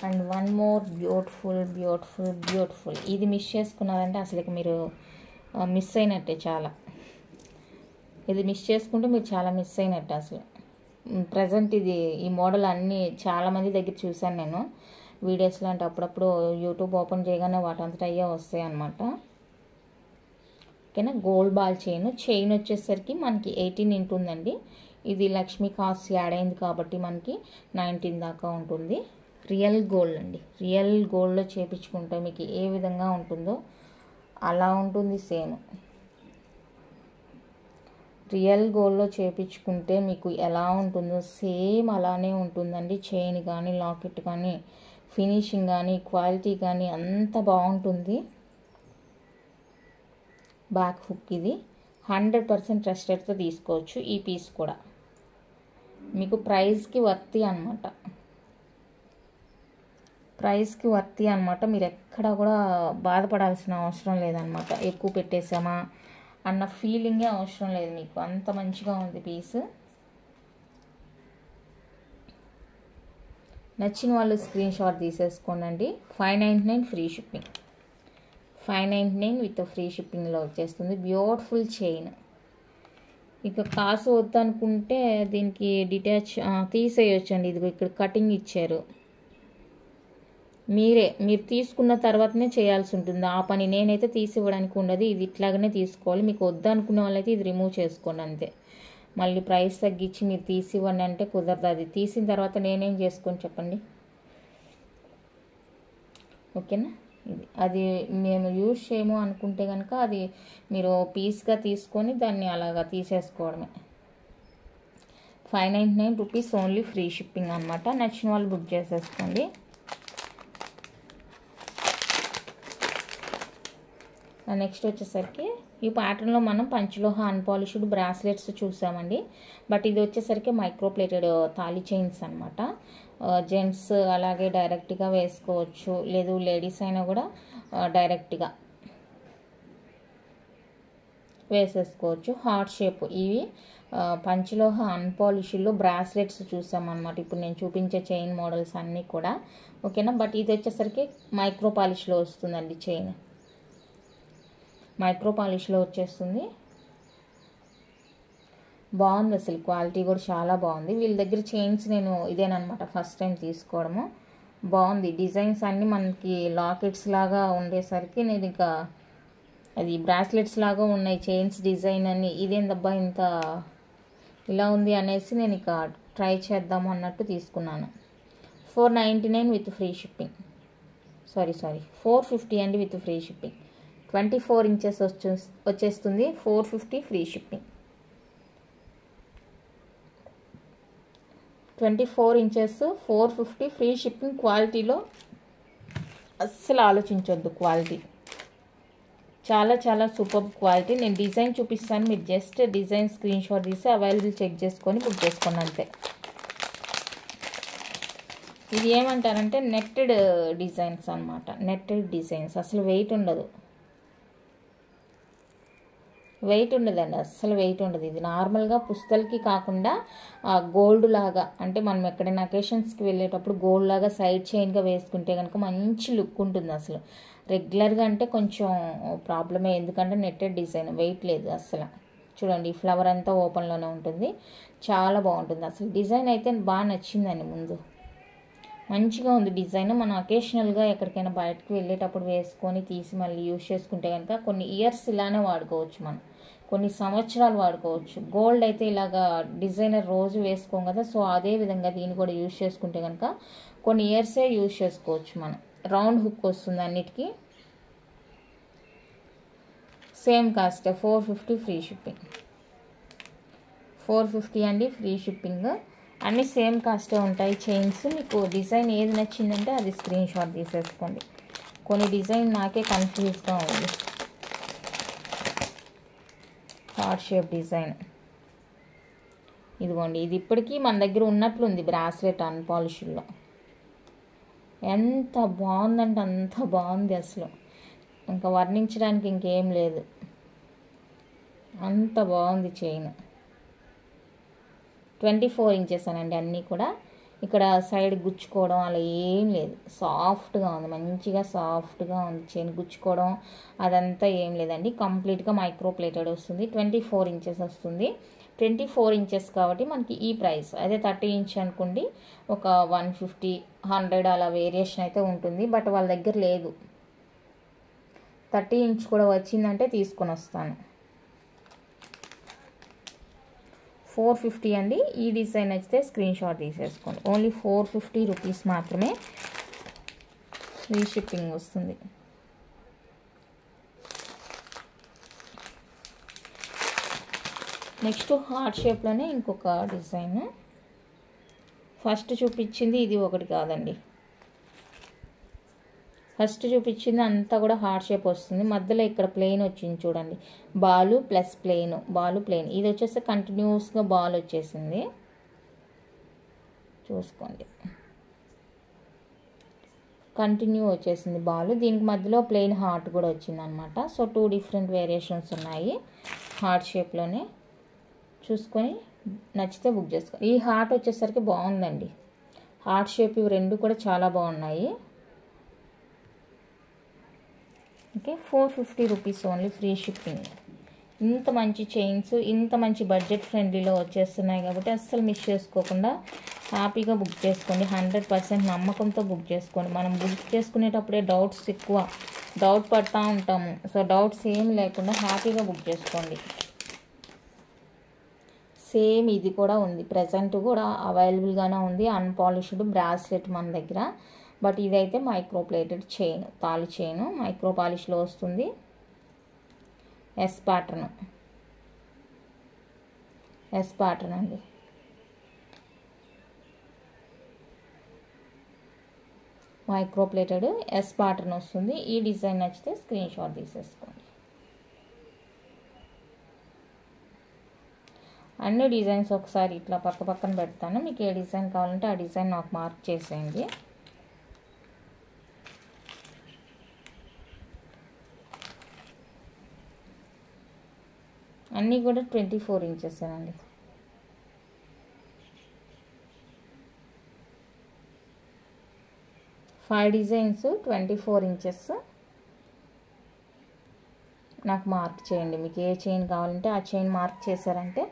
And one more beautiful beautiful beautiful. ఇది మిస్ చేసుకున్నారంటే అసలు మీరు మిస్ అయినట్టే చాలా. ఇది మిస్ చేసుకుంటే మీరు చాలా మిస్ అయినట్టు అసలు. ప్రజెంట్ ఇది ఈ మోడల్ అన్నీ చాలామంది దగ్గర చూశాను నేను వీడియోస్లో, అంటే అప్పుడప్పుడు యూట్యూబ్ ఓపెన్ చేయగానే వాటంతట అయ్యే వస్తాయి అన్నమాట. ఓకేనా, గోల్డ్ బాల్ చైన్ వచ్చేసరికి మనకి 18 ఉంటుందండి. ఇది లక్ష్మీ కాస్ట్ యాడ్ అయింది కాబట్టి మనకి 19 దాకా ఉంటుంది. రియల్ గోల్డ్ అండి, రియల్ గోల్డ్లో చేపించుకుంటే మీకు ఏ విధంగా ఉంటుందో అలా ఉంటుంది సేమ్. రియల్ గోల్డ్లో చేపించుకుంటే మీకు ఎలా ఉంటుందో సేమ్ అలానే ఉంటుందండి. చైన్ కానీ లాకెట్ కానీ ఫినిషింగ్ కానీ క్వాలిటీ కానీ అంత బాగుంటుంది. బ్యాక్ హుక్ ఇది 100% ట్రస్టెడ్తో తీసుకోవచ్చు. ఈ పీస్ కూడా మీకు ప్రైస్కి వర్తి అనమాట, ప్రైస్కి వర్తి అనమాట. మీరు ఎక్కడ కూడా బాధపడాల్సిన అవసరం లేదనమాట, ఎక్కువ పెట్టేసామా అన్న ఫీలింగే అవసరం లేదు మీకు, అంత మంచిగా ఉంది పీస్. నచ్చిన వాళ్ళు స్క్రీన్ షాట్ తీసేసుకోండి. 599 ఫ్రీ షిప్పింగ్. 599 విత్ ఫ్రీ షిప్పింగ్లో వచ్చేస్తుంది. Beautiful chain. ఇక కాసు వద్దనుకుంటే దీనికి డిటాచ్ తీసేయొచ్చండి. ఇదిగో ఇక్కడ కటింగ్ ఇచ్చారు, మీరు తీసుకున్న తర్వాతనే చేయాల్సి ఉంటుంది ఆ పని. నేనైతే తీసి ఇవ్వడానికి ఉండదు, ఇది ఇట్లాగనే తీసుకోవాలి. మీకు వద్దనుకునే వాళ్ళైతే ఇది రిమూవ్ చేసుకోండి అంతే. మళ్ళీ ప్రైస్ తగ్గించి మీరు తీసి ఇవ్వండి అంటే కుదరదు. అది తీసిన తర్వాత నేనేం చేసుకొని చెప్పండి. ఓకేనా, ఇది అది మేము యూజ్ చేయము అనుకుంటే కనుక అది మీరు పీస్గా తీసుకొని దాన్ని అలాగా తీసేసుకోవడమే. 599 రూపీస్ ఓన్లీ ఫ్రీ షిప్పింగ్ అనమాట. నచ్చిన వాళ్ళు బుక్ చేసేసుకోండి. నెక్స్ట్ వచ్చేసరికి ఈ ప్యాటర్న్లో మనం పంచలోహ అన్పాలిష్డ్ బ్రాస్లెట్స్ చూసామండి. బట్ ఇది వచ్చేసరికి మైక్రో ప్లేటెడ్ తాళి చైన్స్ అనమాట. జెంట్స్ అలాగే డైరెక్ట్గా వేసుకోవచ్చు, లేదు లేడీస్ అయినా కూడా డైరెక్ట్గా వేసేసుకోవచ్చు. హార్ట్ షేప్ ఇవి పంచలోహ అన్పాలిష్డ్లో బ్రాస్లెట్స్ చూసామన్నమాట. ఇప్పుడు నేను చూపించే చైన్ మోడల్స్ అన్నీ కూడా. ఓకేనా, బట్ ఇది వచ్చేసరికి మైక్రో పాలిష్లో వస్తుందండి. చైన్ మైక్రో పాలిష్లో వచ్చేస్తుంది. బాగుంది అసలు, క్వాలిటీ కూడా చాలా బాగుంది. వీళ్ళ దగ్గర చైన్స్ నేను ఇదేనమాట ఫస్ట్ టైం తీసుకోవడము. బాగుంది, డిజైన్స్ అన్నీ మనకి లాకెట్స్ లాగా ఉండేసరికి నేను ఇంకా అది బ్రాస్లెట్స్ లాగా ఉన్నాయి చైన్స్ డిజైన్ అన్ని. ఇదేందబ్బా ఇంత ఇలా ఉంది అనేసి నేను ఇక ట్రై చేద్దాము అన్నట్టు తీసుకున్నాను. 499 విత్ ఫ్రీ షిప్పింగ్. సారీ 450 అండి విత్ ఫ్రీ షిప్పింగ్. 24 ఇంచెస్ వచ్చేస్తుంది. 450 free shipping. 24 inches 450 free shipping. క్వాలిటీలో అస్సలు ఆలోచించొద్దు. క్వాలిటీ చాలా చాలా సూపర్ క్వాలిటీ. నేను డిజైన్ చూపిస్తాను, మీరు జస్ట్ డిజైన్ స్క్రీన్ షాట్ తీసి అవైలబుల్ చెక్ చేసుకొని బుక్ చేసుకోండి అంతే. ఇది ఏమంటారంటే నెట్టెడ్ డిజైన్స్ అన్నమాట. నెట్టెడ్ డిజైన్స్ అసలు వెయిట్ ఉండదు, అండి, అస్సలు వెయిట్ ఉండదు. ఇది నార్మల్గా పుస్తలకి కాకుండా గోల్డ్ లాగా, అంటే మనం ఎక్కడైనా అకేషన్స్కి వెళ్ళేటప్పుడు గోల్డ్ లాగా సైడ్ చైన్గా వేసుకుంటే కనుక మంచి లుక్ ఉంటుంది. అసలు రెగ్యులర్గా అంటే కొంచెం ప్రాబ్లమే, ఎందుకంటే నెట్టెడ్ డిజైన్ వెయిట్ లేదు అస్సలు. చూడండి, ఈ ఫ్లవర్ అంతా ఓపెన్లోనే ఉంటుంది, చాలా బాగుంటుంది. అసలు డిజైన్ అయితే బాగా నచ్చిందండి. ముందు మంచిగా ఉంది డిజైన్. మనం అకేషనల్గా ఎక్కడికైనా బయటకు వెళ్ళేటప్పుడు వేసుకొని తీసి మళ్ళీ యూజ్ చేసుకుంటే కనుక కొన్ని ఇయర్స్ ఇలానే వాడుకోవచ్చు, మనం కొన్ని సంవత్సరాలు వాడుకోవచ్చు. గోల్డ్ అయితే ఇలాగా డిజైనర్ రోజు వేసుకోం కదా, సో అదే విధంగా దీన్ని కూడా యూజ్ చేసుకుంటే కనుక కొన్ని ఇయర్సే యూజ్ చేసుకోవచ్చు మనం. రౌండ్ హుక్ వస్తుంది అన్నిటికీ. Same cost 450 free shipping. 450 అండి ఫ్రీ షిప్పింగ్. అన్నీ సేమ్ కాస్టే ఉంటాయి చైన్స్. మీకు డిజైన్ ఏది నచ్చిందంటే అది స్క్రీన్ షాట్ తీసేసుకోండి. కొన్ని డిజైన్ నాకే కన్ఫ్యూజ్గా ఉంది. హార్ట్ షేప్ డిజైన్ ఇదిగోండి, ఇది ఇప్పటికీ మన దగ్గర ఉన్నట్లుంది. బ్రాస్లెట్ అన్పాలిష్లో ఎంత బాగుందంటే అంత బాగుంది. అసలు ఇంకా వర్ణించడానికి ఇంకేం లేదు, అంత బాగుంది చైన్. 24 ఇంచెస్ అనండి అన్నీ కూడా. ఇక్కడ సైడ్ గుచ్చుకోవడం అలా ఏం లేదు, సాఫ్ట్గా ఉంది, మంచిగా సాఫ్ట్గా ఉంది. చైన్ గుచ్చుకోవడం అదంతా ఏం లేదండి. కంప్లీట్గా మైక్రో ప్లేటెడ్ వస్తుంది. 24 ఇంచెస్ వస్తుంది. 24 ఇంచెస్ కాబట్టి మనకి ఈ ప్రైస్. అదే 30 ఇంచ్ అనుకోండి ఒక 150, 100 అలా వేరియేషన్ అయితే ఉంటుంది. బట్ వాళ్ళ దగ్గర లేదు. 30 ఇంచ్ కూడా వచ్చిందంటే తీసుకొని వస్తాను. 450 అండి. ఈ డిజైన్ నచ్చితే స్క్రీన్ షాట్ తీసేసుకోండి. ఓన్లీ 450 రూపీస్ మాత్రమే ఫ్రీ షిప్పింగ్ వస్తుంది. నెక్స్ట్ హార్ట్ షేప్లోనే ఇంకొక డిజైన్. ఫస్ట్ చూపించింది ఇది ఒకటి కాదండి, ఫస్ట్ చూపించింది అంతా కూడా హార్ట్ షేప్ వస్తుంది. మధ్యలో ఇక్కడ ప్లెయిన్ వచ్చింది చూడండి, Balu plus plain, Balu plain. ఇది వచ్చేసి కంటిన్యూస్గా బాల్ వచ్చేసింది, చూసుకోండి, కంటిన్యూ వచ్చేసింది బాల్. దీనికి మధ్యలో ప్లెయిన్ హార్ట్ కూడా వచ్చింది అనమాట. సో 2 డిఫరెంట్ వేరియేషన్స్ ఉన్నాయి హార్ట్ షేప్లోనే. చూసుకొని నచ్చితే బుక్ చేసుకో. ఈ హార్ట్ వచ్చేసరికి బాగుందండి, హార్ట్ షేప్ ఇవి రెండు కూడా చాలా బాగున్నాయి. Okay, 450 rupees only free shipping. ఇంత మంచి చైన్స్ ఇంత మంచి బడ్జెట్ ఫ్రెండ్లీలో వచ్చేస్తున్నాయి కాబట్టి అస్సలు మిస్ చేసుకోకుండా హ్యాపీగా బుక్ చేసుకోండి. 100% నమ్మకంతో బుక్ చేసుకోండి. మనం బుక్ చేసుకునేటప్పుడే డౌట్ పడుతూ ఉంటాము. సో డౌట్స్ ఏం లేకుండా హ్యాపీగా బుక్ చేసుకోండి. సేమ్ ఇది కూడా ఉంది, ప్రజెంట్ కూడా అవైలబుల్గానే ఉంది. అన్పాలిష్డ్ బ్రాస్లెట్ మన దగ్గర. బట్ ఇదైతే మైక్రో ప్లేటెడ్ చైన్, తాళి చైన్ మైక్రో పాలిష్లో వస్తుంది. ఎస్ ప్యాటర్న్ అండి. మైక్రో ప్లేటెడ్ ఎస్ ప్యాటర్న్ వస్తుంది. ఈ డిజైన్ నచ్చితే స్క్రీన్ షాట్ తీసేసుకోండి. అన్ని డిజైన్స్ ఒకసారి ఇట్లా పక్కన పెడతాను. మీకు ఏ డిజైన్ కావాలంటే ఆ డిజైన్ నాకు మార్క్ చేసేయండి. అన్నీ కూడా 24 ఇంచెస్ అండి. Five designs 24 inches. నాకు మార్క్ చేయండి. మీకు ఏ చైన్ కావాలంటే ఆ చైన్ మార్క్ చేశారంటే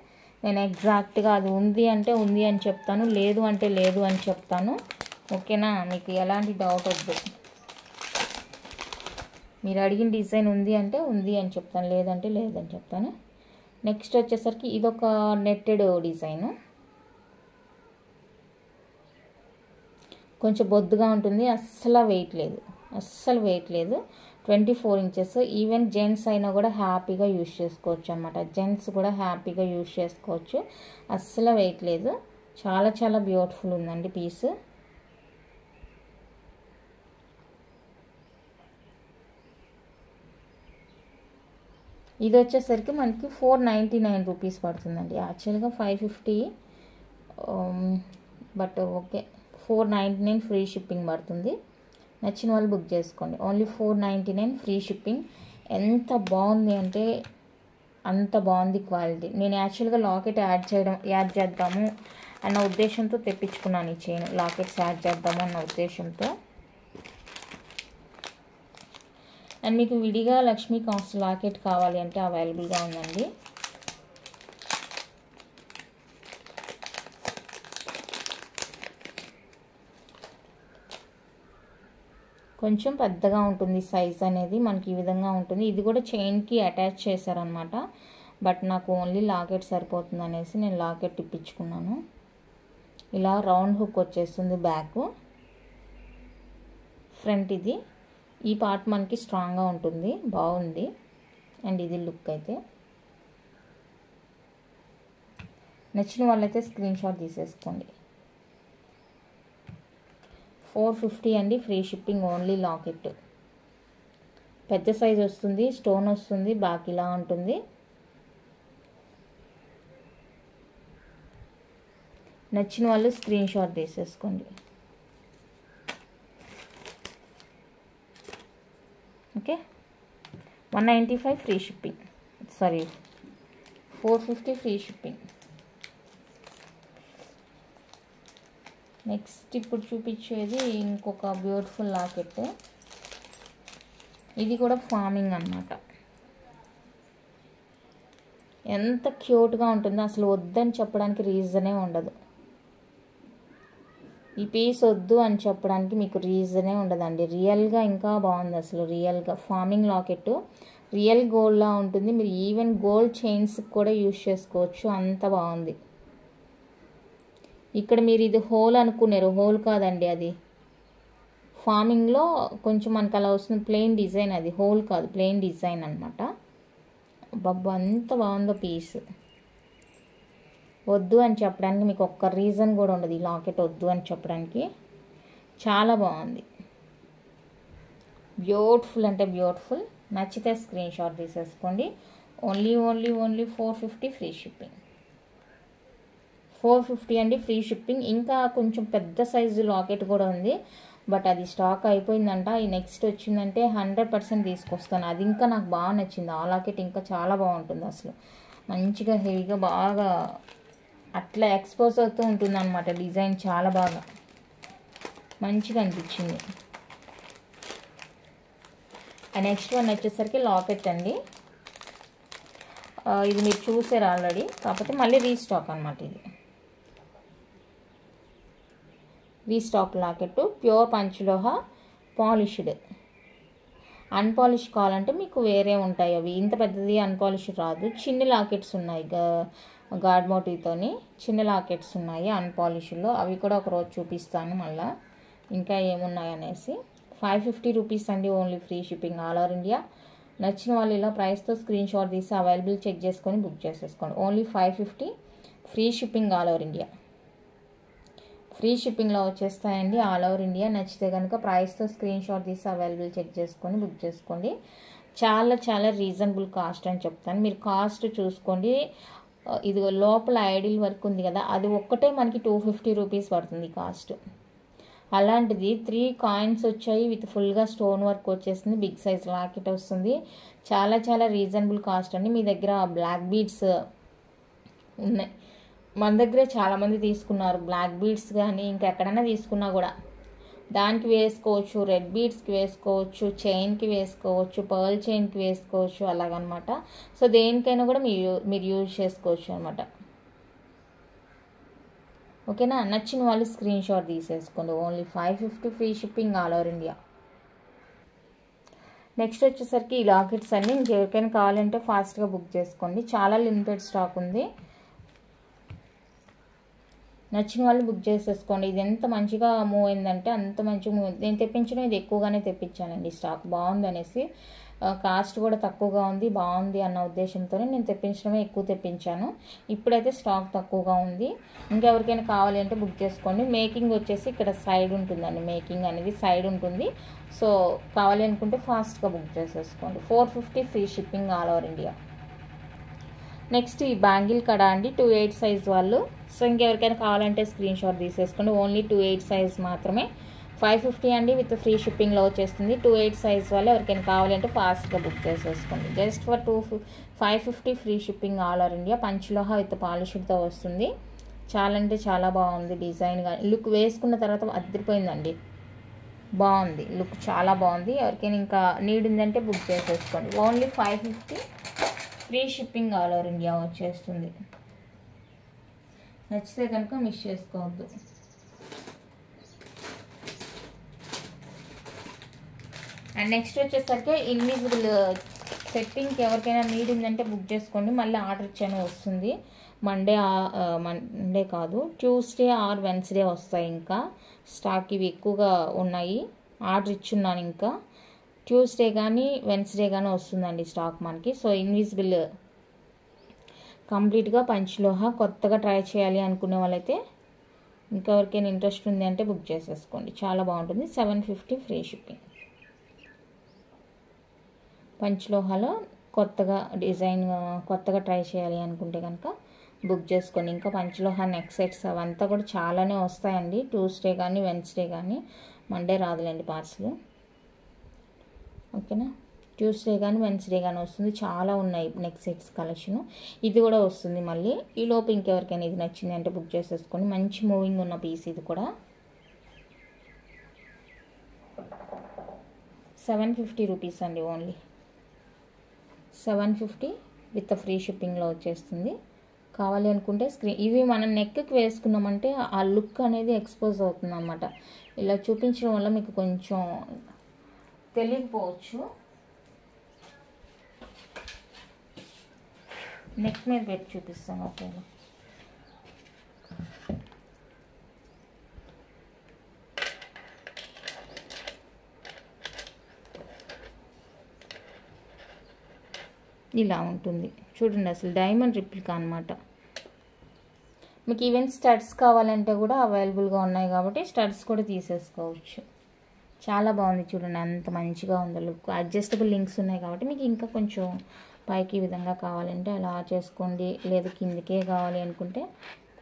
నేను ఎగ్జాక్ట్గా అది ఉంది అంటే ఉంది అని చెప్తాను, లేదు అంటే లేదు అని చెప్తాను. ఓకేనా, మీకు ఎలాంటి డౌట్ వద్దు. మీరు అడిగిన డిజైన్ ఉంది అంటే ఉంది అని చెప్తాను, లేదంటే లేదని చెప్తాను. నెక్స్ట్ వచ్చేసరికి ఇదొక నెట్టెడ్ డిజైన్, కొంచెం బొద్దుగా ఉంటుంది, అస్సలు వెయిట్ లేదు. 24 ఇంచెస్. ఈవెన్ జెంట్స్ అయినా కూడా హ్యాపీగా యూజ్ చేసుకోవచ్చు అనమాట. జెంట్స్ కూడా హ్యాపీగా యూజ్ చేసుకోవచ్చు. అస్సలు వెయిట్ లేదు. చాలా చాలా బ్యూటిఫుల్ ఉందండి పీస్. ఇది వచ్చేసరికి మనకి 499 రూపీస్ పడుతుందండి. యాక్చువల్గా 550, బట్ ఓకే 499 ఫ్రీ షిప్పింగ్ పడుతుంది. నచ్చిన వాళ్ళు బుక్ చేసుకోండి. Only 499 free shipping. ఎంత బాగుంది అంటే అంత బాగుంది క్వాలిటీ. నేను యాక్చువల్గా లాకెట్ యాడ్ చేద్దాము అన్న ఉద్దేశంతో తెప్పించుకున్నాను ఈ చైన్. లాకెట్స్ యాడ్ చేద్దాము అన్న ఉద్దేశంతో. అండ్ మీకు విడిగా లక్ష్మీ కాస్ట్ లాకెట్ కావాలి అంటే అవైలబుల్గా ఉందండి. కొంచెం పెద్దగా ఉంటుంది సైజ్ అనేది, మనకి ఈ విధంగా ఉంటుంది. ఇది కూడా చైన్కి అటాచ్ చేశారనమాట. బట్ నాకు ఓన్లీ లాకెట్ సరిపోతుంది అనేసి నేను లాకెట్ ఇప్పించుకున్నాను. ఇలా రౌండ్ హుక్ వచ్చేస్తుంది బ్యాక్, ఫ్రంట్. ఇది ఈ పార్ట్ మనకి స్ట్రాంగ్గా ఉంటుంది, బాగుంది. అండ్ ఇది లుక్ అయితే. నచ్చిన వాళ్ళైతే స్క్రీన్ షాట్ తీసేసుకోండి. 450 అండి ఫ్రీ షిప్పింగ్. Only locket. పెద్ద సైజ్ వస్తుంది, స్టోన్ వస్తుంది, బ్యాక్ ఇలా ఉంటుంది. నచ్చిన వాళ్ళు స్క్రీన్ షాట్ తీసేసుకోండి. Okay, 195 free shipping. Sorry, 450 free shipping. Next ఇప్పుడు చూపించేది ఇంకొక బ్యూటిఫుల్ లాకెట్. ఇది కూడా ఫార్మింగ్ అన్నమాట. ఎంత క్యూట్గా ఉంటుందో అసలు వద్దని చెప్పడానికి రీజనే ఉండదు. ఈ పీస్ వద్దు అని చెప్పడానికి మీకు రీజనే ఉండదండి. రియల్గా ఇంకా బాగుంది అసలు. రియల్గా ఫార్మింగ్ లాకెట్, రియల్ గోల్డ్లా ఉంటుంది. మీరు ఈవెన్ గోల్డ్ చైన్స్కి కూడా యూజ్ చేసుకోవచ్చు, అంత బాగుంది. ఇక్కడ మీరు ఇది హోల్ అనుకున్నారు, హోల్ కాదండి అది. ఫార్మింగ్లో కొంచెం మనకు అలా వస్తుంది ప్లెయిన్ డిజైన్, అది హోల్ కాదు, ప్లెయిన్ డిజైన్ అనమాట. బాబా అంత బాగుందో పీస్. వద్దు అని చెప్పడానికి మీకు ఒక్క రీజన్ కూడా ఉండదు ఈ లాకెట్ వద్దు అని చెప్పడానికి. చాలా బాగుంది, బ్యూటిఫుల్ అంటే బ్యూటిఫుల్. నచ్చితే స్క్రీన్ షాట్ తీసేసుకోండి. Only 450 free shipping. 450 అండి ఫ్రీ షిప్పింగ్. ఇంకా కొంచెం పెద్ద సైజు లాకెట్ కూడా ఉంది, బట్ అది స్టాక్ అయిపోయిందంట. ఈ నెక్స్ట్ వచ్చిందంటే 100% తీసుకొస్తాను. అది ఇంకా నాకు బాగా నచ్చింది. ఆ లాకెట్ ఇంకా చాలా బాగుంటుంది అసలు. మంచిగా హెవీగా బాగా అట్లా ఎక్స్పోజ్ అవుతూ ఉంటుంది అనమాట. డిజైన్ చాలా బాగా మంచిగా అనిపించింది. నెక్స్ట్ వన్ వచ్చేసరికి లాకెట్ అండి. ఇది మీరు చూసారు ఆల్రెడీ, కాకపోతే మళ్ళీ రీస్టాక్ అనమాట. ఇది రీస్టాక్ లాకెట్, ప్యూర్ పంచలోహ, పాలిష్డ్. అన్పాలిష్ కావాలంటే మీకు వేరే ఉంటాయి అవి. ఇంత పెద్దది అన్పాలిష్ రాదు. చిన్న లాకెట్స్ ఉన్నాయి, గాడ్ మోటివ్తోని చిన్న లాకెట్స్ ఉన్నాయి అన్పాలిష్లో. అవి కూడా ఒకరోజు చూపిస్తాను మళ్ళీ ఇంకా ఏమున్నాయి అనేసి. 550 రూపీస్ అండి only free shipping all over India. నచ్చిన వాళ్ళు ఇలా ప్రైస్తో స్క్రీన్ షాట్ తీసి అవైలబుల్ చెక్ చేసుకొని బుక్ చేసేసుకోండి. Only 550 free shipping all over India. Free షిప్పింగ్లో వచ్చేస్తాయండి ఆల్ ఓవర్ ఇండియా. నచ్చితే కనుక ప్రైస్తో స్క్రీన్ షాట్ తీసి అవైలబుల్ చెక్ చేసుకొని బుక్ చేసుకోండి. చాలా చాలా రీజనబుల్ కాస్ట్ అని చెప్తాను. మీరు కాస్ట్ చూసుకోండి. ఇది లోపల ఐడిల్ వర్క్ ఉంది కదా, అది ఒక్కటే మనకి 250 రూపీస్ పడుతుంది కాస్ట్. అలాంటిది 3 కాయిన్స్ వచ్చాయి విత్ ఫుల్గా స్టోన్ వర్క్ వచ్చేసింది. బిగ్ సైజ్ లాకెట్ వస్తుంది. చాలా చాలా రీజనబుల్ కాస్ట్ అండి. మీ దగ్గర బ్లాక్ బీడ్స్ ఉన్నాయి, మన దగ్గరే చాలామంది తీసుకున్నారు. బ్లాక్ బీడ్స్ కానీ ఇంకెక్కడైనా తీసుకున్నా కూడా దానికి వేసుకోవచ్చు, రెడ్ బీడ్స్కి వేసుకోవచ్చు, చైన్కి వేసుకోవచ్చు, పర్ల్ చైన్కి వేసుకోవచ్చు, అలాగనమాట. సో దేనికైనా కూడా మీరు యూజ్ చేసుకోవచ్చు అనమాట. ఓకేనా, నచ్చిన వాళ్ళు స్క్రీన్ షాట్ తీసేసుకోండి. Only 550 free shipping all over India. Next వచ్చేసరికి ఈ లాకెట్స్ అన్నీ ఎవరికైనా కావాలంటే ఫాస్ట్గా బుక్ చేసుకోండి. చాలా లిమిటెడ్ స్టాక్ ఉంది. నచ్చిన వాళ్ళు బుక్ చేసేసుకోండి. ఇది ఎంత మంచిగా మూవ్ అయిందంటే అంత మంచిగా మూవ్. నేను తెప్పించడం ఇది ఎక్కువగానే తెప్పించానండి. స్టాక్ బాగుంది అనేసి, కాస్ట్ కూడా తక్కువగా ఉంది, బాగుంది అన్న ఉద్దేశంతోనే నేను తెప్పించడమే ఎక్కువ తెప్పించాను. ఇప్పుడైతే స్టాక్ తక్కువగా ఉంది. ఇంకెవరికైనా కావాలి అంటే బుక్ చేసుకోండి. మేకింగ్ వచ్చేసి ఇక్కడ సైడ్ ఉంటుందండి, మేకింగ్ అనేది సైడ్ ఉంటుంది. సో కావాలి అనుకుంటే ఫాస్ట్గా బుక్ చేసేసుకోండి. 450 free shipping all over India. Next ఈ బ్యాంగిల్ కడ అండి, 2/8 సైజ్ వాళ్ళు. సో ఇంకెవరికైనా కావాలంటే స్క్రీన్ షాట్ తీసేసుకోండి. ఓన్లీ 2/8 సైజ్ మాత్రమే, 550 అండి విత్ ఫ్రీ షిప్పింగ్లో వచ్చేస్తుంది. 2/8 సైజ్ వాళ్ళు ఎవరికైనా కావాలంటే ఫాస్ట్గా బుక్ చేసేసుకోండి. Just for 550 free shipping all over India. పంచలోహ విత్ పాలిష్డ్తో వస్తుంది. చాలా అంటే చాలా బాగుంది డిజైన్. కానీ లుక్ వేసుకున్న తర్వాత అదిరిపోయిందండి, బాగుంది లుక్, చాలా బాగుంది. ఎవరికైనా ఇంకా నీడ్ ఉందంటే బుక్ చేసేసుకోండి. Only 550 free shipping all over India వచ్చేస్తుంది. నచ్చితే కనుక మిస్ చేసుకోవద్దు. అండ్ నెక్స్ట్ వచ్చేసరికి ఇన్విజిబుల్ సెట్టింగ్కి ఎవరికైనా నీడ్ ఉందంటే బుక్ చేసుకోండి. మళ్ళీ ఆర్డర్ ఇచ్చాను వస్తుంది. మండే కాదు, ట్యూస్డే ఆర్ వెన్స్డే వస్తాయి. ఇంకా స్టాక్ ఇవి ఎక్కువగా ఉన్నాయి. ఆర్డర్ ఇచ్చున్నాను, ఇంకా ట్యూస్డే కానీ వెన్స్డే కానీ వస్తుందండి స్టాక్ మనకి. సో ఇన్విజిబుల్ కంప్లీట్గా పంచలోహ కొత్తగా ట్రై చేయాలి అనుకునే వాళ్ళైతే ఇంకెవరికైనా ఇంట్రెస్ట్ ఉంది అంటే బుక్ చేసేసుకోండి. చాలా బాగుంటుంది. 750 ఫ్రీ షిప్పింగ్. పంచలోహాలో కొత్తగా డిజైన్ కొత్తగా ట్రై చేయాలి అనుకుంటే కనుక బుక్ చేసుకోండి. ఇంకా పంచలోహ నెక్ సెట్స్ అవంతా కూడా చాలానే వస్తాయండి. ట్యూస్డే కానీ వెన్స్డే కానీ, మండే రాదులేండి పార్సల్. ఓకేనా, ట్యూస్డే కానీ వెన్స్డే కానీ వస్తుంది. చాలా ఉన్నాయి నెక్ సెట్స్ కలెక్షన్. ఇది కూడా వస్తుంది మళ్ళీ. ఈ లోపు ఇంకెవరికైనా ఇది నచ్చింది అంటే బుక్ చేసేసుకొని. మంచి మూవింగ్ ఉన్న పీస్ ఇది కూడా. 750 రూపీస్ అండి, ఓన్లీ 750 విత్ ఫ్రీ షిప్పింగ్లో వచ్చేస్తుంది. కావాలి అనుకుంటే ఇవి మనం నెక్కి వేసుకున్నామంటే ఆ లుక్ అనేది ఎక్స్పోజ్ అవుతుంది అన్నమాట. ఇలా చూపించడం వల్ల మీకు కొంచెం తెలియకపోవచ్చు. నెక్ మీద పెట్టి చూపిస్తాను ఒకవేళ. ఇలా ఉంటుంది చూడండి, అసలు డైమండ్ రిప్లికా అనమాట. మీకు ఈవెన్ స్టడ్స్ కావాలంటే కూడా అవైలబుల్గా ఉన్నాయి కాబట్టి స్టడ్స్ కూడా తీసేసుకోవచ్చు. చాలా బాగుంది చూడండి, అంత మంచిగా ఉంది లుక్. అడ్జస్టబుల్ లింక్స్ ఉన్నాయి కాబట్టి మీకు ఇంకా కొంచెం పైకి ఈ విధంగా కావాలంటే అలా చేసుకోండి. లేదా కిందికే కావాలి అనుకుంటే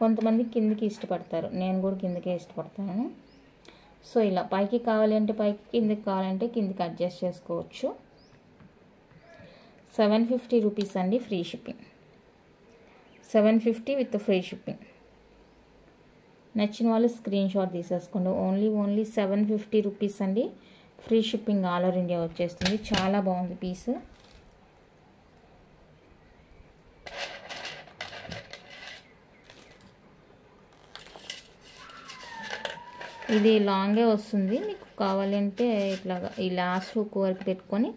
కొంతమంది కిందికి ఇష్టపడతారు, నేను కూడా కిందికే ఇష్టపడతాను. సో ఇలా పైకి కావాలి అంటే పైకి, కిందికి కావాలంటే కిందికి అడ్జస్ట్ చేసుకోవచ్చు. 750 రూపీస్ అండి free shipping. 750 with free shipping. నచ్చిన వాళ్ళు స్క్రీన్ షాట్ తీసేసుకోండి. ఓన్లీ 750 రూపీస్ అండి, free shipping all over India వచ్చేస్తుంది. చాలా బాగుంది పీస్. ఇది లాంగే వస్తుంది. మీకు కావాలంటే ఇట్లాగా ఈ లాస్ట్ హుక్ వరకు పెట్టుకొని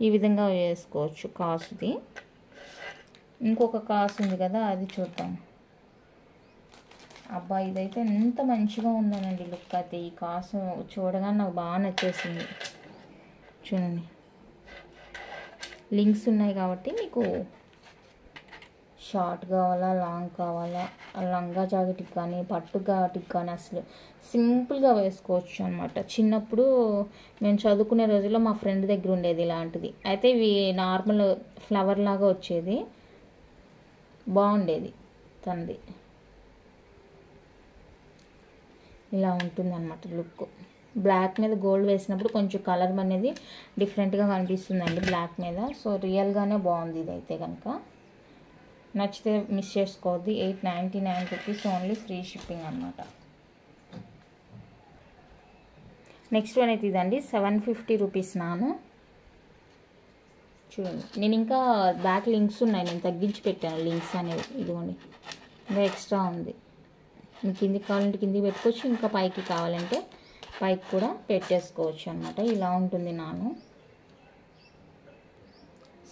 ఈ విధంగా వేసుకోవచ్చు. కాసుది ఇంకొక కాసు ఉంది కదా, అది చూద్దాం. అబ్బా ఇదైతే ఎంత మంచిగా ఉందనండి లుక్ అయితే. ఈ కాసు చూడగానే నాకు బాగా నచ్చేసింది. చూడండి, లింక్స్ ఉన్నాయి కాబట్టి మీకు షార్ట్ కావాలా, లాంగ్ కావాలా, లంగా జాకెట్కి కానీ పట్టు జాకెట్కి కానీ అసలు సింపుల్గా వేసుకోవచ్చు అనమాట. చిన్నప్పుడు మేము చదువుకునే రోజుల్లో మా ఫ్రెండ్ దగ్గర ఉండేది ఇలాంటిది. అయితే ఇవి నార్మల్ ఫ్లవర్ లాగా వచ్చేది, బాగుండేది తనది. ఇలా ఉంటుంది అనమాట లుక్. బ్లాక్ మీద గోల్డ్ వేసినప్పుడు కొంచెం కలర్ అనేది డిఫరెంట్గా కనిపిస్తుందండి బ్లాక్ మీద. సో రియల్గానే బాగుంది ఇదైతే కనుక. నచ్చితే మిస్ చేసుకోవద్దు. 899 రూపీస్ ఓన్లీ, ఫ్రీ షిప్పింగ్ అనమాట. నెక్స్ట్ వన్ అయితే ఇదండి, 750 రూపీస్ నాను. చూడండి, నేను ఇంకా బ్యాక్ లింక్స్ ఉన్నాయి, నేను తగ్గించి పెట్టాను లింక్స్ అనేవి. ఇదిగోండి ఇంకా ఎక్స్ట్రా ఉంది. మీకు కిందికి కావాలంటే కిందికి పెట్టుకోవచ్చు, ఇంకా పైకి కావాలంటే పైకి కూడా పెట్టేసుకోవచ్చు అనమాట. ఇలా ఉంటుంది నాను.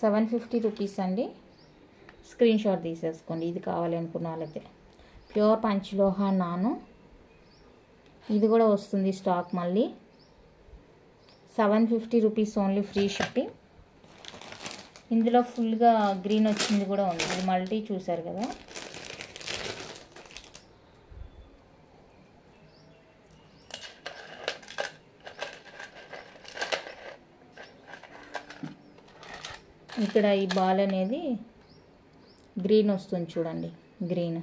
750 రూపీస్ అండి, స్క్రీన్ షాట్ తీసేసుకోండి ఇది కావాలి అనుకున్న వాళ్ళైతే. ప్యూర్ పంచలోహ నాను. ఇది కూడా వస్తుంది స్టాక్ మళ్ళీ. 750 రూపీస్ ఓన్లీ, ఫ్రీ షిప్పింగ్. ఇందులో ఫుల్గా గ్రీన్ వచ్చింది కూడా ఉంది. ఇది మల్టీ చూసారు కదా. ఇక్కడ ఈ బాల్ అనేది గ్రీన్ వస్తుంది చూడండి, గ్రీన్.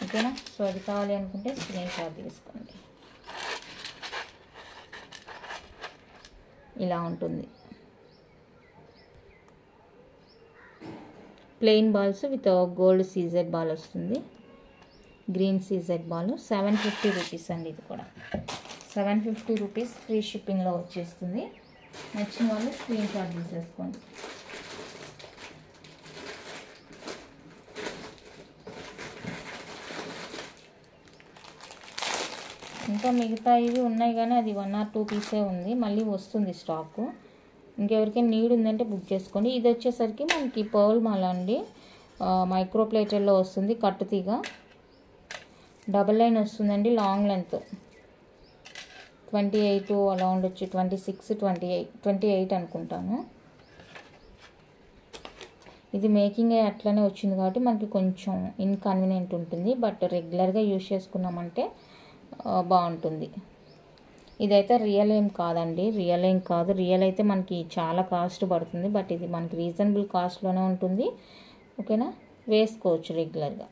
ఓకేనా. సో అది కావాలి అనుకుంటే స్క్రీన్ షాట్ తీసుకోండి. ఇలా ఉంటుంది. Plain balls with gold CZ ball వస్తుంది, గ్రీన్ సీజెడ్ బాల్. 750 రూపీస్ అండి. ఇది కూడా 750 రూపీస్, ఫ్రీ షిప్పింగ్లో వచ్చేస్తుంది. నచ్చిన వాళ్ళు స్క్రీన్ షాట్ తీసేసుకోండి. ఇంకా మిగతా ఇవి ఉన్నాయి కానీ అది 1 or 2 పీసే ఉంది, మళ్ళీ వస్తుంది స్టాకు. ఇంకెవరికైనా నీడ్ ఉందంటే బుక్ చేసుకోండి. ఇది వచ్చేసరికి మనకి పర్ల్ మాల అండి, మైక్రో ప్లేటర్లో వస్తుంది. కట్టుతీగ డబల్ లైన్ వస్తుందండి, లాంగ్ లెంత్ 28 అలా ఉండొచ్చు, 26, 28 అనుకుంటాను. ఇది మేకింగ్ అట్లనే వచ్చింది కాబట్టి మనకి కొంచెం ఇన్కన్వీనియంట్ ఉంటుంది, బట్ రెగ్యులర్గా యూజ్ చేసుకున్నామంటే బాగుంటుంది. ఇదైతే రియల్ ఏం కాదండి, రియల్ ఏం కాదు. రియల్ అయితే మనకి చాలా కాస్ట్ పడుతుంది, బట్ ఇది మనకి రీజనబుల్ కాస్ట్లోనే ఉంటుంది. ఓకేనా, వేసుకోవచ్చు రెగ్యులర్గా.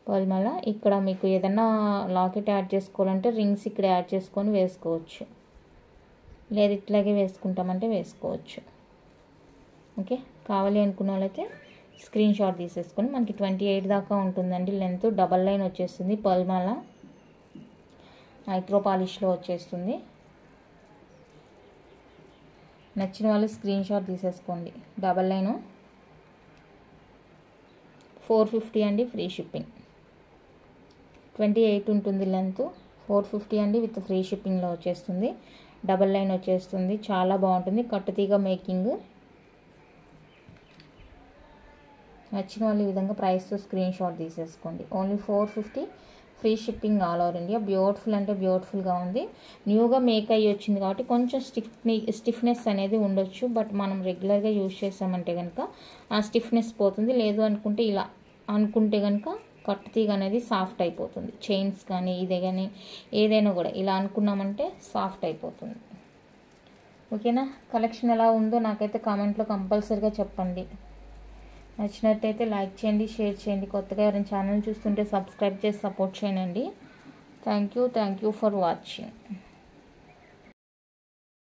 పల్మల ఇక్కడ మీకు ఏదన్నా లాకెట్ యాడ్ చేసుకోవాలంటే రింగ్స్ ఇక్కడ యాడ్ చేసుకొని వేసుకోవచ్చు, లేదు ఇట్లాగే వేసుకుంటామంటే వేసుకోవచ్చు. ఓకే, కావాలి అనుకున్న వాళ్ళైతే స్క్రీన్ షాట్ తీసేసుకొని. మనకి 28 దాకా ఉంటుందండి లెంత్. డబల్ లైన్ వచ్చేస్తుంది, పల్మాల మైక్రో పాలిష్లో వచ్చేస్తుంది. నచ్చిన వాళ్ళు స్క్రీన్ షాట్ తీసేసుకోండి. డబల్ లైను 450 అండి, ఫ్రీ షిప్పింగ్. 28 ఉంటుంది లెంత్, 450 అండి, విత్ ఫ్రీ షిప్పింగ్లో వచ్చేస్తుంది. డబల్ లైన్ వచ్చేస్తుంది, చాలా బాగుంటుంది. కట్టుతీగ మేకింగ్. నచ్చిన వాళ్ళు ఈ విధంగా ప్రైస్తో స్క్రీన్ షాట్ తీసేసుకోండి. Only 450, free shipping all over India. Beautiful అంటే బ్యూటిఫుల్గా ఉంది. న్యూగా మేక్ అయ్యి వచ్చింది కాబట్టి కొంచెం స్టిఫ్నెస్ అనేది ఉండొచ్చు, బట్ మనం రెగ్యులర్గా యూజ్ చేసామంటే కనుక ఆ స్టిఫ్నెస్ పోతుంది. లేదు అనుకుంటే ఇలా అనుకుంటే కనుక కట్టుతీగ అనేది సాఫ్ట్ అయిపోతుంది. చైన్స్ కానీ ఇదే కానీ ఏదైనా కూడా ఇలా అనుకున్నామంటే సాఫ్ట్ అయిపోతుంది. ఓకేనా. కలెక్షన్ ఎలా ఉందో నాకైతే కామెంట్లో కంపల్సరీగా చెప్పండి. నచ్చినట్టయితే లైక్ చేయండి, షేర్ చేయండి. కొత్తగా ఎవరైనా ఛానల్ చూస్తుంటే సబ్స్క్రైబ్ చేసి సపోర్ట్ చేయండి. Thank you for watching.